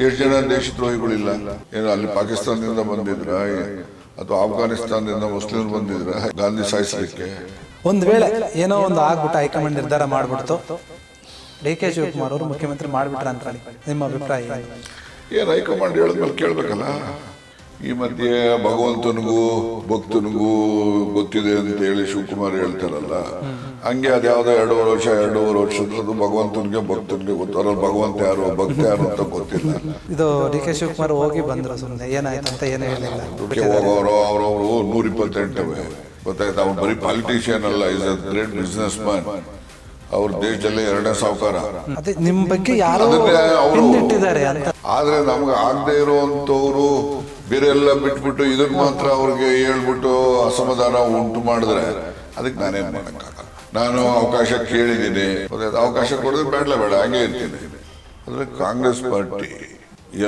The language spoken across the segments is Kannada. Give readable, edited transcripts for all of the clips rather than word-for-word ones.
ಎಷ್ಟು ಜನ ದೇಶದ್ರೋಹಿಗಳಿಲ್ಲ? ಏನು ಅಲ್ಲಿ ಪಾಕಿಸ್ತಾನದಿಂದ ಬಂದಿದ್ರ ಅಥವಾ ಆಫ್ಘಾನಿಸ್ತಾನದಿಂದ ಮುಸ್ಲಿಮರು ಬಂದಿದ್ರ ಗಾಂಧಿ ಸಾಯಿಸಲಿಕ್ಕೆ? ಒಂದು ವೇಳೆ ಏನೋ ಒಂದು ಆಗ್ಬಿಟ್ಟು ಹೈಕಮಾಂಡ್ ನಿರ್ಧಾರ ಮಾಡ್ಬಿಡ್ತು, ಡಿ ಕೆ ಶಿವಕುಮಾರ್ ಅವರು ಮುಖ್ಯಮಂತ್ರಿ ಮಾಡಿಬಿಟ್ರೆ ಅನ್ಕೊಳ್ಳಿ, ನಿಮ್ಮ ಅಭಿಪ್ರಾಯ ಏನು? ಹೈಕಮಾಂಡ್ ಹೇಳಿದ್ಮೇಲೆ ಕೇಳ್ಬೇಕಲ್ಲ. ಈ ಮಧ್ಯೆ ಭಗವಂತನಿಗೂ ಭಕ್ತನಿಗೂ ಗೊತ್ತಿದೆ ಅಂತ ಹೇಳಿ ಶಿವಕುಮಾರ್ ಹೇಳ್ತಾರಲ್ಲ, ಹಂಗೆ ಅದ್ಯಾವುದೋ 2.5 ವರ್ಷದ್ದು ಭಗವಂತನಿಗೆ ಭಕ್ತನಿಗೆ ಗೊತ್ತು. ಅದ್ರಲ್ಲಿ ಭಗವಂತ ಯಾರು ಭಕ್ತ ಯಾರು ಅಂತ ಗೊತ್ತಿಲ್ಲ. ಇದು ಡಿ ಕೆ ಶಿವಕುಮಾರ್ ಹೋಗಿ ಬಂದ್ರು, ಸುಮ್ಮನೆ ಏನಾಯ್ತು ಅಂತ ಏನು ಹೇಳಿಲ್ಲ. ಹೋಗೋರು ಅವ್ರವರು 128 ಗೊತ್ತಾಯ್ತು. ಅವ್ನು ಬರೀ ಪಾಲಿಟಿಷಿಯನ್ ಅಲ್ಲ, is a great business man. ಅವ್ರ ದೇಶದಲ್ಲಿ 2ನೇ ಸಾಹುಕಾರ. ಅದೇ ನಿಮ್ ಬಗ್ಗೆ ಯಾರು ಇಟ್ಟಿದ್ದಾರೆ ಅಂತ. ಆದ್ರೆ ನಮ್ಗೆ ಆಗದೆ ಇರುವಂತವ್ರು ಬೇರೆ ಎಲ್ಲ ಬಿಟ್ಬಿಟ್ಟು ಇದನ್ನ ಮಾತ್ರ ಅವ್ರಿಗೆ ಹೇಳ್ಬಿಟ್ಟು ಅಸಮಾಧಾನ ಉಂಟು ಮಾಡಿದ್ರೆ ಅದಕ್ಕೆ ನಾನೇನ್ ಮಾಡಕ್ಕಾಗಲ್ಲ. ನಾನು ಅವಕಾಶ ಕೇಳಿದ್ದೀನಿ, ಅವಕಾಶ ಕೊಡಿದ್ರೆ ಬೇಡ ಹಾಗೆ ಇರ್ತೀನಿ. ಆದ್ರೆ ಕಾಂಗ್ರೆಸ್ ಪಾರ್ಟಿ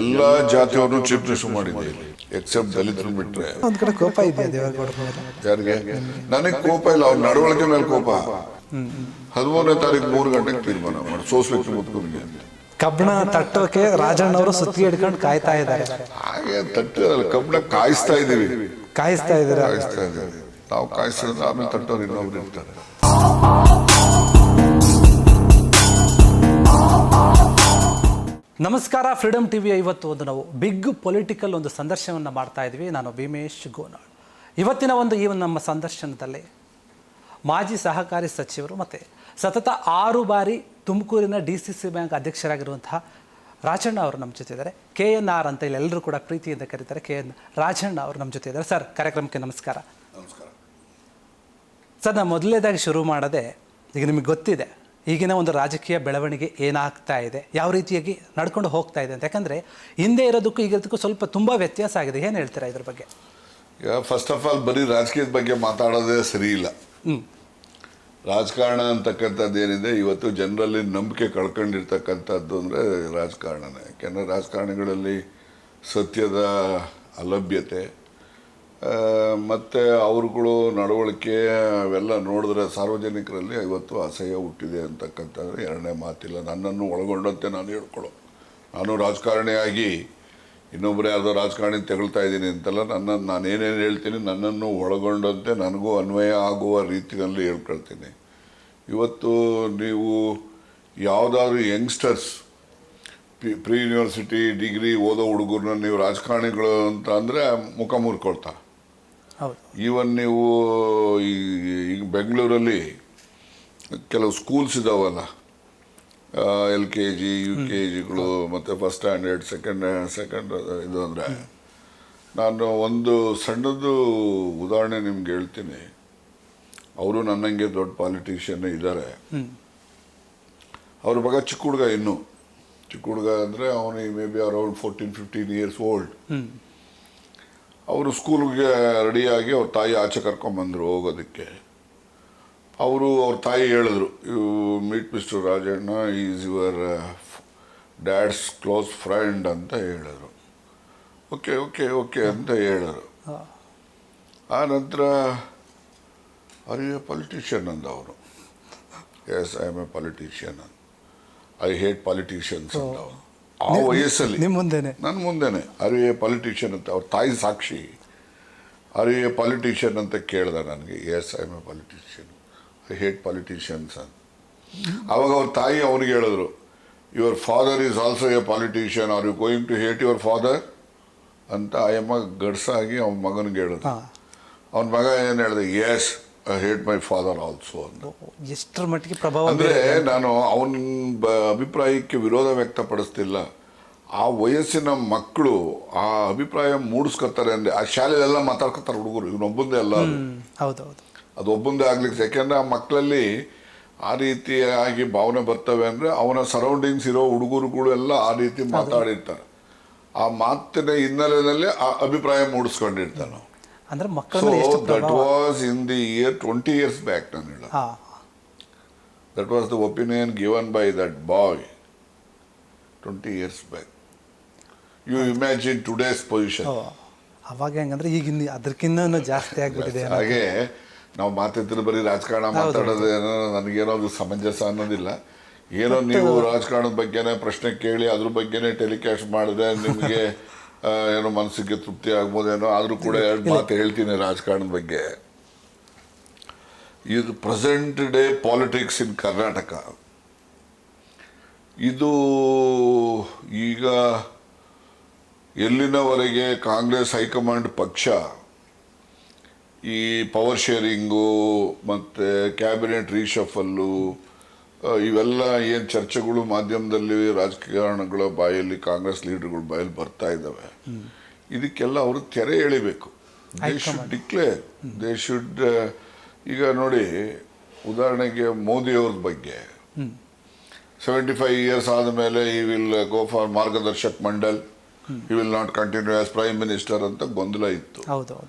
ಎಲ್ಲಾ ಜಾತಿಯವ್ರನ್ನು ಚೀಫ್ ಮಿನಿಸ್ಟರ್ ಮಾಡಿದೆ, ಎಕ್ಸೆಪ್ಟ್ ದಲಿತರು ಬಿಟ್ರೆ. ಒಂದ್ ಕಡೆ ಕೋಪ ಇದೆಯಾ ದೇವೇಗೌಡ ಮೇಲೆ? ಯಾರಿಗೆ? ನನಗೆ ಕೋಪ ಇಲ್ಲ, ಅವ್ರ ನಡವಳಿಕೆ ಮೇಲೆ ಕೋಪ. 13ನೇ ತಾರೀಕು 3 ಗಂಟೆಗೆ ತೀರ್ಮಾನ ಮಾಡಿ ಸೋಸ್ಬೇಕು ಮುತ್ಕುನಿಗೆ ಅಂತ. ಕಬ್ಬಣ ತಟ್ಟೋಕೆ ರಾಜಣ್ಣವರು ಸುತ್ತಿ ಹಿಡ್ಕೊಂಡು ಕಾಯ್ತಾ ಇದ್ದಾರೆ. ಹಾಗೆ ತಟ್ಟಿರಲ್ಲ, ಕಬ್ಬಣ ಕಾಯಿಸ್ತಾ ಇದೀವಿ. ಕಾಯಿಸ್ತಾ ಇದ್ದೀರಾ? ಕಾಯಿಸ್ತಾ ಇದ್ದೀವಿ ನಾವು. ಕಾಯಿಸಿದ್ರೆ ಆಮೇಲೆ ತಟ್ಟೋರು ಇನ್ನೊಬ್ರು ಇರ್ತಾರೆ. ನಮಸ್ಕಾರ, ಫ್ರೀಡಮ್ ಟಿವಿಯ ಇವತ್ತು ನಾವು ಬಿಗ್ ಪೊಲಿಟಿಕಲ್ ಸಂದರ್ಶನವನ್ನು ಮಾಡ್ತಾ ಇದ್ವಿ. ನಾನು ಭೀಮೇಶ್ ಗೋನಾಳ್. ಇವತ್ತಿನ ಈ ನಮ್ಮ ಸಂದರ್ಶನದಲ್ಲಿ ಮಾಜಿ ಸಹಕಾರಿ ಸಚಿವರು ಮತ್ತು ಸತತ 6 ಬಾರಿ ತುಮಕೂರಿನ DCC ಬ್ಯಾಂಕ್ ಅಧ್ಯಕ್ಷರಾಗಿರುವಂತಹ ರಾಜಣ್ಣ ಅವರು ನಮ್ಮ ಜೊತೆ ಇದ್ದಾರೆ. KNR ಅಂತ ಇಲ್ಲಿ ಎಲ್ಲರೂ ಕೂಡ ಪ್ರೀತಿಯಿಂದ ಕರೀತಾರೆ. ರಾಜಣ್ಣ ಅವರು ನಮ್ಮ ಜೊತೆ ಇದ್ದಾರೆ. ಸರ್, ಕಾರ್ಯಕ್ರಮಕ್ಕೆ ನಮಸ್ಕಾರ. ನಮಸ್ಕಾರ ಸರ್. ನಾನು ಮೊದಲನೇದಾಗಿ ಶುರು ಮಾಡೋದೆ, ಈಗ ನಿಮಗೆ ಗೊತ್ತಿದೆ ಈಗಿನ ರಾಜಕೀಯ ಬೆಳವಣಿಗೆ ಏನಾಗ್ತಾ ಇದೆ, ಯಾವ ರೀತಿಯಾಗಿ ನಡ್ಕೊಂಡು ಹೋಗ್ತಾ ಇದೆ ಅಂತ. ಯಾಕಂದರೆ ಹಿಂದೆ ಇರೋದಕ್ಕೂ ಈಗಿರೋದಕ್ಕೂ ತುಂಬ ವ್ಯತ್ಯಾಸ ಆಗಿದೆ. ಏನು ಹೇಳ್ತೀರಾ ಇದ್ರ ಬಗ್ಗೆ? ಈಗ ಫಸ್ಟ್ ಆಫ್ ಆಲ್ ಬರೀ ರಾಜಕೀಯದ ಬಗ್ಗೆ ಮಾತಾಡೋದೇ ಸರಿ ಇಲ್ಲ. ರಾಜಕಾರಣ ಅಂತಕ್ಕಂಥದ್ದು ಏನಿದೆ, ಇವತ್ತು ಜನರಲ್ಲಿ ನಂಬಿಕೆ ಕಳ್ಕೊಂಡಿರ್ತಕ್ಕಂಥದ್ದು ಅಂದರೆ ರಾಜಕಾರಣನೇ. ಯಾಕೆಂದರೆ ರಾಜಕಾರಣಿಗಳಲ್ಲಿ ಸತ್ಯದ ಅಲಭ್ಯತೆ ಮತ್ತು ಅವ್ರುಗಳು ನಡವಳಿಕೆ ಅವೆಲ್ಲ ನೋಡಿದ್ರೆ ಸಾರ್ವಜನಿಕರಲ್ಲಿ ಇವತ್ತು ಅಸಹ್ಯ ಹುಟ್ಟಿದೆ ಅಂತಕ್ಕಂಥದ್ದು 2ನೇ ಮಾತಿಲ್ಲ. ನನ್ನನ್ನು ಒಳಗೊಂಡಂತೆ ನಾನು ಹೇಳ್ಕೊಳ್ಳೋ, ನಾನು ರಾಜಕಾರಣಿಯಾಗಿ ಇನ್ನೊಬ್ಬರು ಯಾವುದೋ ರಾಜಕಾರಣಿ ತೆಗಳ್ತಾ ಇದ್ದೀನಿ ಅಂತಲ್ಲ, ನಾನೇನೇನು ಹೇಳ್ತೀನಿ ನನ್ನನ್ನು ಒಳಗೊಂಡಂತೆ ನನಗೂ ಅನ್ವಯ ಆಗುವ ರೀತಿಯಲ್ಲಿ ಹೇಳ್ಕೊಳ್ತೀನಿ. ಇವತ್ತು ನೀವು ಯಾವುದಾದ್ರೂ ಯಂಗ್ಸ್ಟರ್ಸ್ ಪ್ರೀ ಯೂನಿವರ್ಸಿಟಿ ಡಿಗ್ರಿ ಓದೋ ಹುಡುಗರನ್ನ ನೀವು ರಾಜಕಾರಣಿಗಳು ಅಂತ ಅಂದರೆ ಮುಖ ಮುರ್ಕೊಳ್ತಾ. ಈವನ್ ನೀವು ಈಗ ಬೆಂಗಳೂರಲ್ಲಿ ಕೆಲವು ಸ್ಕೂಲ್ಸ್ ಇದ್ದಾವಲ್ಲ, LKG UKGಗಳು ಮತ್ತು ಫಸ್ಟ್ ಸ್ಟ್ಯಾಂಡರ್ಡ್ ಸೆಕೆಂಡ್ ಇದು ಅಂದರೆ, ನಾನು ಒಂದು ಸಣ್ಣದು ಉದಾಹರಣೆ ನಿಮ್ಗೆ ಹೇಳ್ತೀನಿ. ಅವರು ನನ್ನಂಗೆ ದೊಡ್ಡ ಪಾಲಿಟಿಷಿಯನ್ನೇ ಇದ್ದಾರೆ. ಅವ್ರ ಮಗ ಚಿಕ್ಕ ಹುಡುಗ, ಇನ್ನೂ ಚಿಕ್ಕ ಹುಡುಗ ಅಂದರೆ ಅವನು may be around 14-15 years old. ಅವರು ಸ್ಕೂಲ್ಗೆ ರೆಡಿಯಾಗಿ ಅವ್ರ ತಾಯಿ ಆಚೆ ಕರ್ಕೊಂಬಂದರು ಹೋಗೋದಕ್ಕೆ. ಅವ್ರ ತಾಯಿ ಹೇಳಿದ್ರು, you meet mister Rajanna, is your dad's close friend ಅಂತ ಹೇಳಿದ್ರು. ಓಕೆ ಓಕೆ ಓಕೆ ಅಂತ ಹೇಳಿದ್ರು. ಆ ನಂತರ ಆರ್ ಯು ಎ ಪೊಲಿಟಿಷಿಯನ್ ಅಂದ ಅವರು. Yes, I am a politician. I hate politicians ಅಂತ ಅವರು. ಆ ವಯಸ್ಸಲ್ಲಿ ನನ್ನ ಮುಂದೆನೆ ಆರ್ ಯು ಎ ಪೊಲಿಟಿಷಿಯನ್ ಅಂತ ಅವ್ರ ತಾಯಿ ಸಾಕ್ಷಿ. ಆರ್ ಯು ಎ ಪೊಲಿಟಿಷಿಯನ್ ಅಂತ ಕೇಳ್ದೆ ನನಗೆ. Yes, I am a politician, I hate politicians ಅಂತ. ಆವಾಗ ಅವ್ರ ತಾಯಿ ಅವ್ರಿಗೆ ಹೇಳಿದ್ರು, your father is also a politician, are you going to hate your father ಅಂತ ಅಯ್ಯಮ್ಮ ಗಡ್ಸಾಗಿ ಅವನ ಮಗನಿಗೆ ಹೇಳಿದ್ರು. ಅವನ ಮಗ ಏನು ಹೇಳಿದೆ, yes, I hate my father also ಅಂತ. ಎಷ್ಟರ ಮಟ್ಟಿಗೆ ಪ್ರಭಾವ ಅಂದರೆ ನಾನು ಅವನ ಅಭಿಪ್ರಾಯಕ್ಕೆ ವಿರೋಧ ವ್ಯಕ್ತಪಡಿಸ್ತಿಲ್ಲ. ಆ ವಯಸ್ಸಿನ ಮಕ್ಕಳು ಆ ಅಭಿಪ್ರಾಯ ಮೂಡಿಸ್ಕೊತಾರೆ ಅಂದರೆ ಆ ಶಾಲೆಯಲ್ಲೆಲ್ಲ ಮಾತಾಡ್ಕೊತಾರೆ ಹುಡುಗರು. ಇವನೊಬ್ಬಂದೇ ಅಲ್ಲ, ಅದು ಒಬ್ಬಂದೇ ಆಗ್ಲಿಕ್ಕೆ. ಯಾಕೆಂದರೆ ಆ ಮಕ್ಕಳಲ್ಲಿ ಆ ರೀತಿಯಾಗಿ ಭಾವನೆ ಬರ್ತವೆ ಅಂದರೆ ಅವನ ಸರೌಂಡಿಂಗ್ಸ್ ಇರೋ ಹುಡುಗರುಗಳು ಎಲ್ಲ ಆ ರೀತಿ ಮಾತಾಡಿರ್ತಾರೆ. ಆ ಮಾತಿನ ಹಿನ್ನೆಲೆಯಲ್ಲಿ ಆ ಅಭಿಪ್ರಾಯ ಮೂಡಿಸ್ಕೊಂಡಿರ್ತಾನೆ. ಅಂದ್ರೆ that was in the year 20 years back. ನಾನು ಹೇಳ that was the opinion given by that boy 20 years back. You imagine today's position. ಅವಾಗ ಹೆಂಗಂದ್ರೆ ಈಗ ಅದಕ್ಕಿಂತ ಜಾಸ್ತಿ ಆಗ್ಬಿಟ್ಟಿದೆ. ಹಾಗೆ ನಾವು ಮಾತಾಡ್ತಿದ್ರೆ ಬರೀ ರಾಜಕಾರಣ ಮಾತಾಡೋದೇನೋ ನನಗೇನೋ ಅದು ಸಮಂಜಸ ಅನ್ನೋದಿಲ್ಲ. ಏನೋ ನೀವು ರಾಜಕಾರಣದ ಬಗ್ಗೆನೇ ಪ್ರಶ್ನೆ ಕೇಳಿ ಅದ್ರ ಬಗ್ಗೆನೇ ಟೆಲಿಕಾಸ್ಟ್ ಮಾಡಿದ್ರೆ ನಿಮಗೆ ಏನೋ ಮನಸ್ಸಿಗೆ ತೃಪ್ತಿ ಆಗ್ಬೋದೇನೋ. ಆದರೂ ಕೂಡ ಎರಡು ಮಾತು ಹೇಳ್ತೀನಿ ರಾಜಕಾರಣದ ಬಗ್ಗೆ. ಇದು ಪ್ರೆಸೆಂಟ್ ಡೇ ಪಾಲಿಟಿಕ್ಸ್ ಇನ್ ಕರ್ನಾಟಕ, ಇದು ಈಗ ಎಲ್ಲಿನವರೆಗೆ ಕಾಂಗ್ರೆಸ್ ಹೈಕಮಾಂಡ್ ಪಕ್ಷ ಈ ಪವರ್ ಶೇರಿಂಗು ಮತ್ತು ಕ್ಯಾಬಿನೆಟ್ ರೀಶಫಲ್ಲು ಇವೆಲ್ಲ ಏನು ಚರ್ಚೆಗಳು ಮಾಧ್ಯಮದಲ್ಲಿ ರಾಜಕಾರಣಗಳ ಬಾಯಲ್ಲಿ ಕಾಂಗ್ರೆಸ್ ಲೀಡರ್ಗಳ ಬಾಯಲ್ಲಿ ಬರ್ತಾ ಇದ್ದಾವೆ, ಇದಕ್ಕೆಲ್ಲ ಅವರು ತೆರೆ ಎಳಿಬೇಕು. They should declare, they should. ಈಗ ನೋಡಿ, ಉದಾಹರಣೆಗೆ ಮೋದಿ ಅವ್ರ ಬಗ್ಗೆ 75 years ಆದಮೇಲೆ ಈ ವಿಲ್ ಗೋ ಫಾರ್ ಮಾರ್ಗದರ್ಶಕ್ ಮಂಡಲ್, ಈ will not continue as prime minister ಅಂತ ಗೊಂದಲ ಇತ್ತು.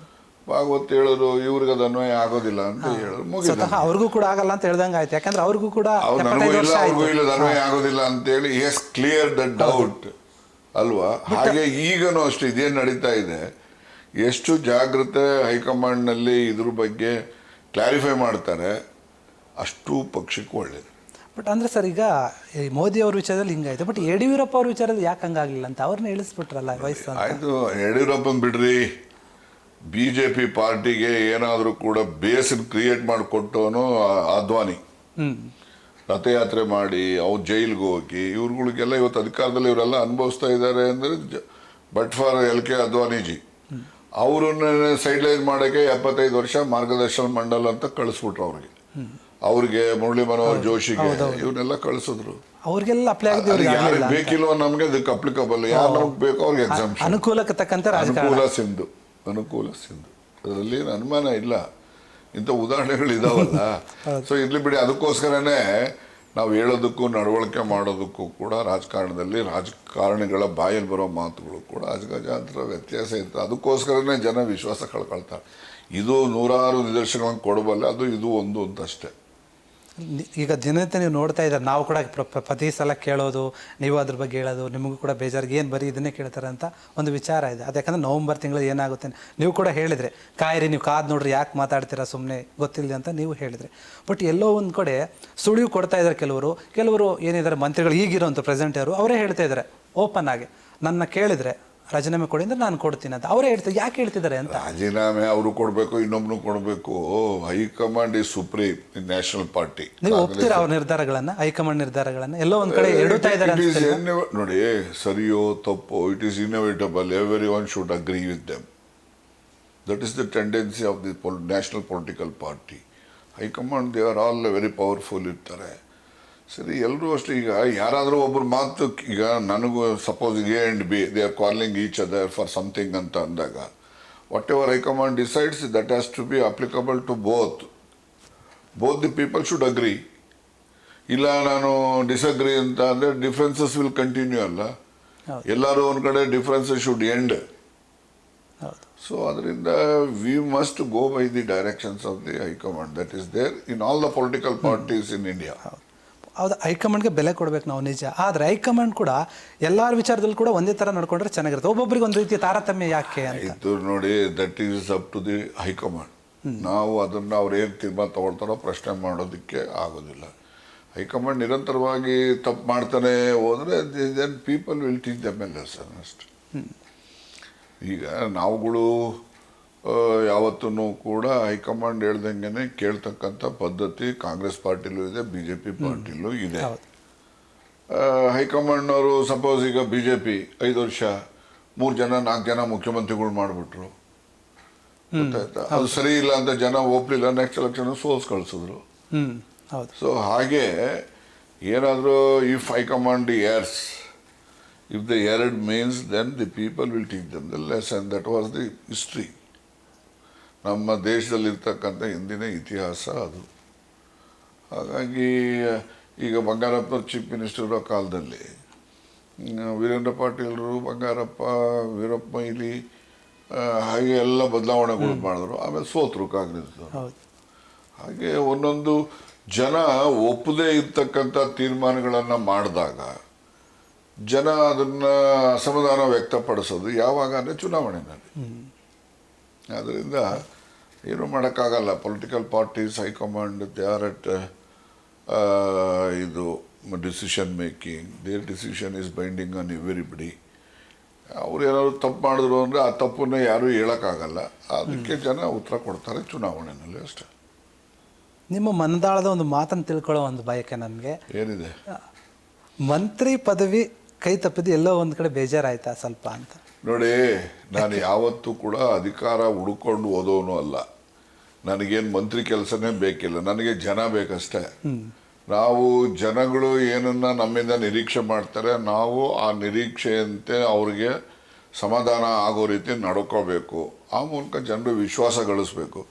ಭಾಗವತ್ ಹೇಳಿದ್ರು ಇವ್ರಿಗೆ ಅದು ಅನ್ವಯ ಆಗೋದಿಲ್ಲ ಅಂತ ಹೇಳಿದ್ರು, ಅವ್ರಿಗೂ ಕೂಡ ಆಗಲ್ಲ ಅಂತ ಹೇಳ್ದಂಗೆ ಆಯ್ತು. ಯಾಕಂದ್ರೆ ಅವ್ರಿಗೂ ಕೂಡ ನನಗೂ ಇಲ್ಲ ಅವ್ರಿಗೂ ಇಲ್ಲ ಅನ್ವಯ ಆಗೋದಿಲ್ಲ ಅಂತೇಳಿ ಎಸ್ ಕ್ಲಿಯರ್ ದ ಡೌಟ್ ಅಲ್ವಾ. ಹಾಗೆ ಈಗನೂ ಅಷ್ಟು ಇದೇನು ನಡೀತಾ ಇದೆ, ಎಷ್ಟು ಜಾಗ್ರತೆ ಹೈಕಮಾಂಡ್ನಲ್ಲಿ ಇದ್ರ ಬಗ್ಗೆ ಕ್ಲಾರಿಫೈ ಮಾಡ್ತಾರೆ ಅಷ್ಟು ಪಕ್ಷಕ್ಕೆ ಒಳ್ಳೇದು. ಬಟ್ ಅಂದರೆ ಸರ್, ಈಗ ಈ ಮೋದಿ ಅವ್ರ ವಿಚಾರದಲ್ಲಿ ಹಿಂಗಾಯ್ತು, ಬಟ್ ಯಡಿಯೂರಪ್ಪ ಅವ್ರ ವಿಚಾರದಲ್ಲಿ ಯಾಕೆ ಹಂಗಾಗಲಿಲ್ಲ ಅಂತ ಅವ್ರನ್ನ ಇಳಿಸ್ಬಿಟ್ರಲ್ಲ ವಯಸ್ಸು. ಆಯಿತು, ಯಡಿಯೂರಪ್ಪನ ಬಿಡ್ರಿ, BJP ಪಾರ್ಟಿಗೆ ಏನಾದರೂ ಕೂಡ ಬೇಸನ್ನು ಕ್ರಿಯೇಟ್ ಮಾಡಿಕೊಟ್ಟವನು ಅದ್ವಾನಿ. ರಥಯಾತ್ರೆ ಮಾಡಿ ಅವ್ರು ಜೈಲಿಗೆ ಹೋಗಿ ಇವ್ರುಗಳಿಗೆಲ್ಲ ಇವತ್ತು ಅಧಿಕಾರದಲ್ಲಿ ಇವರೆಲ್ಲ ಅನುಭವಿಸ್ತಾ ಇದ್ದಾರೆ ಅಂದರೆ ಬಟ್ ಫಾರ್ LK ಅದ್ವಾನಿಜಿ. ಅವ್ರನ್ನ ಸೈಡ್ ಲೈನ್ ಮಾಡೋಕ್ಕೆ 75 ವರ್ಷ ಮಾರ್ಗದರ್ಶನ ಮಂಡಲ್ ಅಂತ ಕಳಿಸ್ಬಿಟ್ರು ಅವ್ರಿಗೆ ಮುರಳಿ ಮನೋಹರ್ ಜೋಶಿಗೆ ಇವನ್ನೆಲ್ಲ ಕಳಿಸಿದ್ರು. ಅವ್ರಿಗೆಲ್ಲ ಅಪ್ಲೈ ಆಗಿದೆ, ಯಾರಿಗೆ ಬೇಕಿಲ್ವೋ ನಮಗೆ ಅದಕ್ಕೆ ಅಪ್ಲಿಕಬಲ್, ಯಾರು ನಮಗೆ ಬೇಕೋ ಅವ್ರಿಗೆ ಎಕ್ಸಾಮ್ಷನ್. ಅನುಕೂಲಕ್ಕೆ ತಕ್ಕಂತೆ ಅನುಕೂಲ ಸಿಂಧು ಅದರಲ್ಲಿ ಏನು ಅನುಮಾನ ಇಲ್ಲ. ಇಂಥ ಉದಾಹರಣೆಗಳು ಇದಾವಲ್ಲ. ಸೊ ಇರ್ಲಿ ಬಿಡಿ, ಅದಕ್ಕೋಸ್ಕರನೇ ನಾವು ಹೇಳೋದಕ್ಕೂ ನಡವಳಿಕೆ ಮಾಡೋದಕ್ಕೂ ಕೂಡ ರಾಜಕಾರಣಿಗಳ ಬಾಯಲ್ಲಿ ಬರೋ ಮಾತುಗಳು ಕೂಡ ಅಜಗಜಾಂತರ ವ್ಯತ್ಯಾಸ ಇರ್ತದೆ. ಅದಕ್ಕೋಸ್ಕರನೇ ಜನ ವಿಶ್ವಾಸ ಕಳ್ಕೊಳ್ತಾರೆ. ಇದು ನೂರಾರು ನಿದರ್ಶನಗಳನ್ನು ಕೊಡಬಲ್ಲ, ಅದು ಇದು ಒಂದು ಅಂತಷ್ಟೇ. ಈಗ ದಿನನಿತ್ಯ ನೀವು ನೋಡ್ತಾ ಇದ್ದಾರೆ, ನಾವು ಕೂಡ ಪ್ರತಿ ಸಲ ಕೇಳೋದು, ನೀವು ಅದ್ರ ಬಗ್ಗೆ ಹೇಳೋದು, ನಿಮಗೂ ಕೂಡ ಬೇಜಾರಿಗೆ ಏನು ಬರೀ ಇದನ್ನೇ ಕೇಳ್ತಾರೆ ಅಂತ ಒಂದು ವಿಚಾರ ಇದೆ. ಅದು ಯಾಕಂದರೆ ನವಂಬರ್ ತಿಂಗಳು ಏನಾಗುತ್ತೆ ನೀವು ಕೂಡ ಹೇಳಿದರೆ, ಕಾಯಿರಿ ನೀವು ಕಾದು ನೋಡ್ರಿ, ಯಾಕೆ ಮಾತಾಡ್ತೀರಾ ಸುಮ್ಮನೆ ಗೊತ್ತಿಲ್ಲ ಅಂತ ನೀವು ಹೇಳಿದರೆ. ಬಟ್ ಎಲ್ಲೋ ಒಂದು ಕಡೆ ಸುಳಿವು ಕೊಡ್ತಾ ಇದ್ದಾರೆ ಕೆಲವರು ಏನಿದ್ದಾರೆ ಮಂತ್ರಿಗಳು, ಈಗಿರೋಂಥ ಪ್ರೆಸೆಂಟ್ ಅವರು ಅವರೇ ಹೇಳ್ತಾ ಇದ್ದಾರೆ ಓಪನ್ ಆಗಿ, ನನ್ನ ಕೇಳಿದರೆ ರಾಜೀನಾಮೆ ಕೊಡಿ ಅಂದ್ರೆ ನಾನು ಕೊಡ್ತೀನಿ ಅಂತ ಅವರೇ ಹೇಳ್ತಾರೆ. ಯಾಕೆ ಹೇಳ್ತಿದ್ದಾರೆ ಅಂತ? ರಾಜೀನಾಮೆ ಅವರು ಕೊಡಬೇಕು, ಇನ್ನೊಬ್ನು ಕೊಡಬೇಕು. High command is supreme in national party. ನೀವು ಒಪ್ತೀರಾ ಅವ್ರ ನಿರ್ಧಾರಗಳನ್ನ, ಹೈಕಮಾಂಡ್ ನಿರ್ಧಾರಗಳನ್ನ? ಎಲ್ಲೋ ಒಂದ್ ಕಡೆ ಎಡುತ್ತಾ ಇದ್ದಾರೆ ನೋಡಿ, ಸರಿಯೋ ತಪ್ಪೋ, it is inevitable. Everyone should agree with them. That is the tendency of the national political party. High command they are all very powerful ಇರ್ತಾರೆ. ಸರಿ, ಎಲ್ಲರೂ ಅಷ್ಟೇ. ಈಗ ಯಾರಾದರೂ ಒಬ್ಬರು ಮಾತು, ಈಗ ನನಗೂ suppose A and B they are calling each other for something ಅಂತ ಅಂದಾಗ, whatever high command decides that has to be applicable to both the people should agree. ಇಲ್ಲ ನಾನು ಡಿಸಗ್ರಿ ಅಂತ ಅಂದರೆ ಡಿಫ್ರೆನ್ಸಸ್ ವಿಲ್ ಕಂಟಿನ್ಯೂ ಅಲ್ಲ. ಎಲ್ಲರೂ ಒಂದು ಕಡೆ ಡಿಫ್ರೆನ್ಸಸ್ ಶುಡ್ ಎಂಡ್. ಸೊ ಅದರಿಂದ we must go by the directions of the high command that is there in all the political parties in India. ಹೌದು, ಹೈಕಮಾಂಡ್ಗೆ ಬೆಲೆ ಕೊಡಬೇಕು ನಾವು, ನಿಜ. ಆದರೆ ಹೈಕಮಾಂಡ್ ಕೂಡ ಎಲ್ಲರ ವಿಚಾರದಲ್ಲಿ ಕೂಡ ಒಂದೇ ಥರ ನಡ್ಕೊಂಡ್ರೆ ಚೆನ್ನಾಗಿರುತ್ತೆ. ಒಬ್ಬೊಬ್ಬರಿಗೆ ಒಂದು ರೀತಿಯ ತಾರತಮ್ಯ ಯಾಕೆ ಅಂತ ಇದು ನೋಡಿ, that is up to the high command. ನಾವು ಅದನ್ನು ಅವ್ರೇನು ತೀರ್ಮಾನ ತಗೊಳ್ತಾರೋ ಪ್ರಶ್ನೆ ಮಾಡೋದಕ್ಕೆ ಆಗೋದಿಲ್ಲ. ಹೈಕಮಾಂಡ್ ನಿರಂತರವಾಗಿ ತಪ್ಪು ಮಾಡ್ತಾನೆ ಹೋದರೆ then people will teach them a lesson ಅಷ್ಟೆ. ಈಗ ನಾವುಗಳು ಯಾವತ್ತೂ ಕೂಡ ಹೈಕಮಾಂಡ್ ಹೇಳ್ದಂಗೆ ಕೇಳ್ತಕ್ಕಂಥ ಪದ್ಧತಿ ಕಾಂಗ್ರೆಸ್ ಪಾರ್ಟಿಲೂ ಇದೆ, BJP ಪಾರ್ಟಿಲೂ ಇದೆ. ಹೈಕಮಾಂಡ್ನವರು ಸಪೋಸ್ ಈಗ BJP 5 ವರ್ಷ 3 ಜನ 4 ಜನ ಮುಖ್ಯಮಂತ್ರಿಗಳು ಮಾಡಿಬಿಟ್ರು, ಗೊತ್ತಾಯ್ತಾ? ಅದು ಸರಿ ಇಲ್ಲ ಅಂತ ಜನ ಒಪ್ಪಲಿಲ್ಲ, ನೆಕ್ಸ್ಟ್ ಎಲೆಕ್ಷನ್ ಸೋಲ್ಸ್ ಕಳಿಸಿದ್ರು. ಸೊ ಹಾಗೆ ಏನಾದರೂ if high command errs, if the erred means then the people will teach them the lesson. That was the history. ನಮ್ಮ ದೇಶದಲ್ಲಿರ್ತಕ್ಕಂಥ ಹಿಂದಿನ ಇತಿಹಾಸ ಅದು. ಹಾಗಾಗಿ ಈಗ ಬಂಗಾರಪ್ಪನವ್ರು ಚೀಫ್ ಮಿನಿಸ್ಟರ್ ಇರೋ ಕಾಲದಲ್ಲಿ ವೀರೇಂದ್ರ ಪಾಟೀಲರು, ಬಂಗಾರಪ್ಪ, ವೀರಪ್ಪ ಮೊಯ್ಲಿ ಹಾಗೆ ಎಲ್ಲ ಬದಲಾವಣೆಗಳು ಮಾಡಿದ್ರು. ಆಮೇಲೆ ಸೋತರು ಕಾಂಗ್ರೆಸ್ನವರು. ಹಾಗೆ ಒಂದೊಂದು ಜನ ಒಪ್ಪದೇ ಇರ್ತಕ್ಕಂಥ ತೀರ್ಮಾನಗಳನ್ನು ಮಾಡಿದಾಗ ಜನ ಅದನ್ನು ಅಸಮಾಧಾನ ವ್ಯಕ್ತಪಡಿಸೋದು ಯಾವಾಗ ಅಂದರೆ ಚುನಾವಣೆಯಲ್ಲಿ. ಆದ್ದರಿಂದ ಏನು ಮಾಡೋಕ್ಕಾಗಲ್ಲ. Political parties, high command, they are at ಇದು decision making, their decision is binding on everybody. ಅವ್ರು ಏನಾದ್ರು ತಪ್ಪು ಮಾಡಿದ್ರು ಅಂದರೆ ಆ ತಪ್ಪನ್ನು ಯಾರೂ ಹೇಳೋಕ್ಕಾಗಲ್ಲ. ಅದಕ್ಕೆ ಜನ ಉತ್ತರ ಕೊಡ್ತಾರೆ ಚುನಾವಣೆಯಲ್ಲಿ ಅಷ್ಟೇ. ನಿಮ್ಮ ಮನದಾಳದ ಒಂದು ಮಾತನ್ನು ತಿಳ್ಕೊಳ್ಳೋ ಒಂದು ಬಯಕೆ ನನಗೆ. ಏನಿದೆ? ಮಂತ್ರಿ ಪದವಿ ಕೈ ತಪ್ಪಿದ್ದು ಎಲ್ಲೋ ಒಂದು ಕಡೆ ಬೇಜಾರಾಯ್ತಾ ಸ್ವಲ್ಪ ಅಂತ? ನೋಡಿ, ನಾನು ಯಾವತ್ತೂ ಕೂಡ ಅಧಿಕಾರ ಹುಡ್ಕೊಂಡು ಓದೋನು ಅಲ್ಲ. ನನಗೇನು ಮಂತ್ರಿ ಕೆಲಸನೇ ಬೇಕಿಲ್ಲ, ನನಗೆ ಜನ ಬೇಕಷ್ಟೇ. ನಾವು ಜನಗಳು ಏನನ್ನ ನಮ್ಮಿಂದ ನಿರೀಕ್ಷೆ ಮಾಡ್ತಾರೆ, ನಾವು ಆ ನಿರೀಕ್ಷೆಯಂತೆ ಅವ್ರಿಗೆ ಸಮಾಧಾನ ಆಗೋ ರೀತಿ ನಡ್ಕೋಬೇಕು. ಆ ಮೂಲಕ ಜನರು ವಿಶ್ವಾಸ ಗಳಿಸ್ಬೇಕು.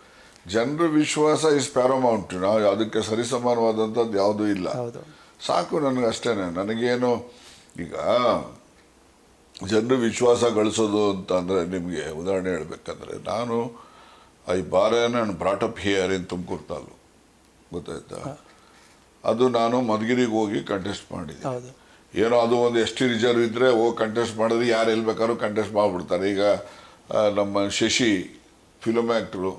ಜನರ ವಿಶ್ವಾಸ ಇಸ್ ಪ್ಯಾರಮೌಂಟ್. ನಾವು ಅದಕ್ಕೆ ಸರಿಸಮಾನವಾದಂಥದ್ದು ಯಾವುದೂ ಇಲ್ಲ. ಸಾಕು ನನಗೆ ಅಷ್ಟೇ. ನನಗೇನು ಈಗ ಜನರ ವಿಶ್ವಾಸ ಗಳಿಸೋದು ಅಂತ ಅಂದರೆ, ನಿಮಗೆ ಉದಾಹರಣೆ ಹೇಳಬೇಕಂದ್ರೆ, ನಾನು ನಾನು ಬ್ರಾಟಪ್ ಹಿಯರ್ ಇನ್ ತುಮಕೂರು ತಾಲೂಕು, ಗೊತ್ತಾಯ್ತಾ? ಅದು ನಾನು ಮಧುಗಿರಿಗೆ ಹೋಗಿ ಕಂಟೆಸ್ಟ್ ಮಾಡಿದ್ದೆ. ಏನೋ ಅದು ಒಂದು ಎಸ್ ಟಿ ರಿಸರ್ವ್ ಇದ್ದರೆ ಹೋಗಿ ಕಂಟೆಸ್ಟ್ ಮಾಡಿದ್ರೆ ಯಾರು ಎಲ್ಲಿ ಬೇಕಾದ್ರೂ ಕಂಟೆಸ್ಟ್ ಮಾಡಿಬಿಡ್ತಾರೆ. ಈಗ ನಮ್ಮ ಶಶಿ ಫಿಲಮ್ ಆ್ಯಕ್ಟ್ರು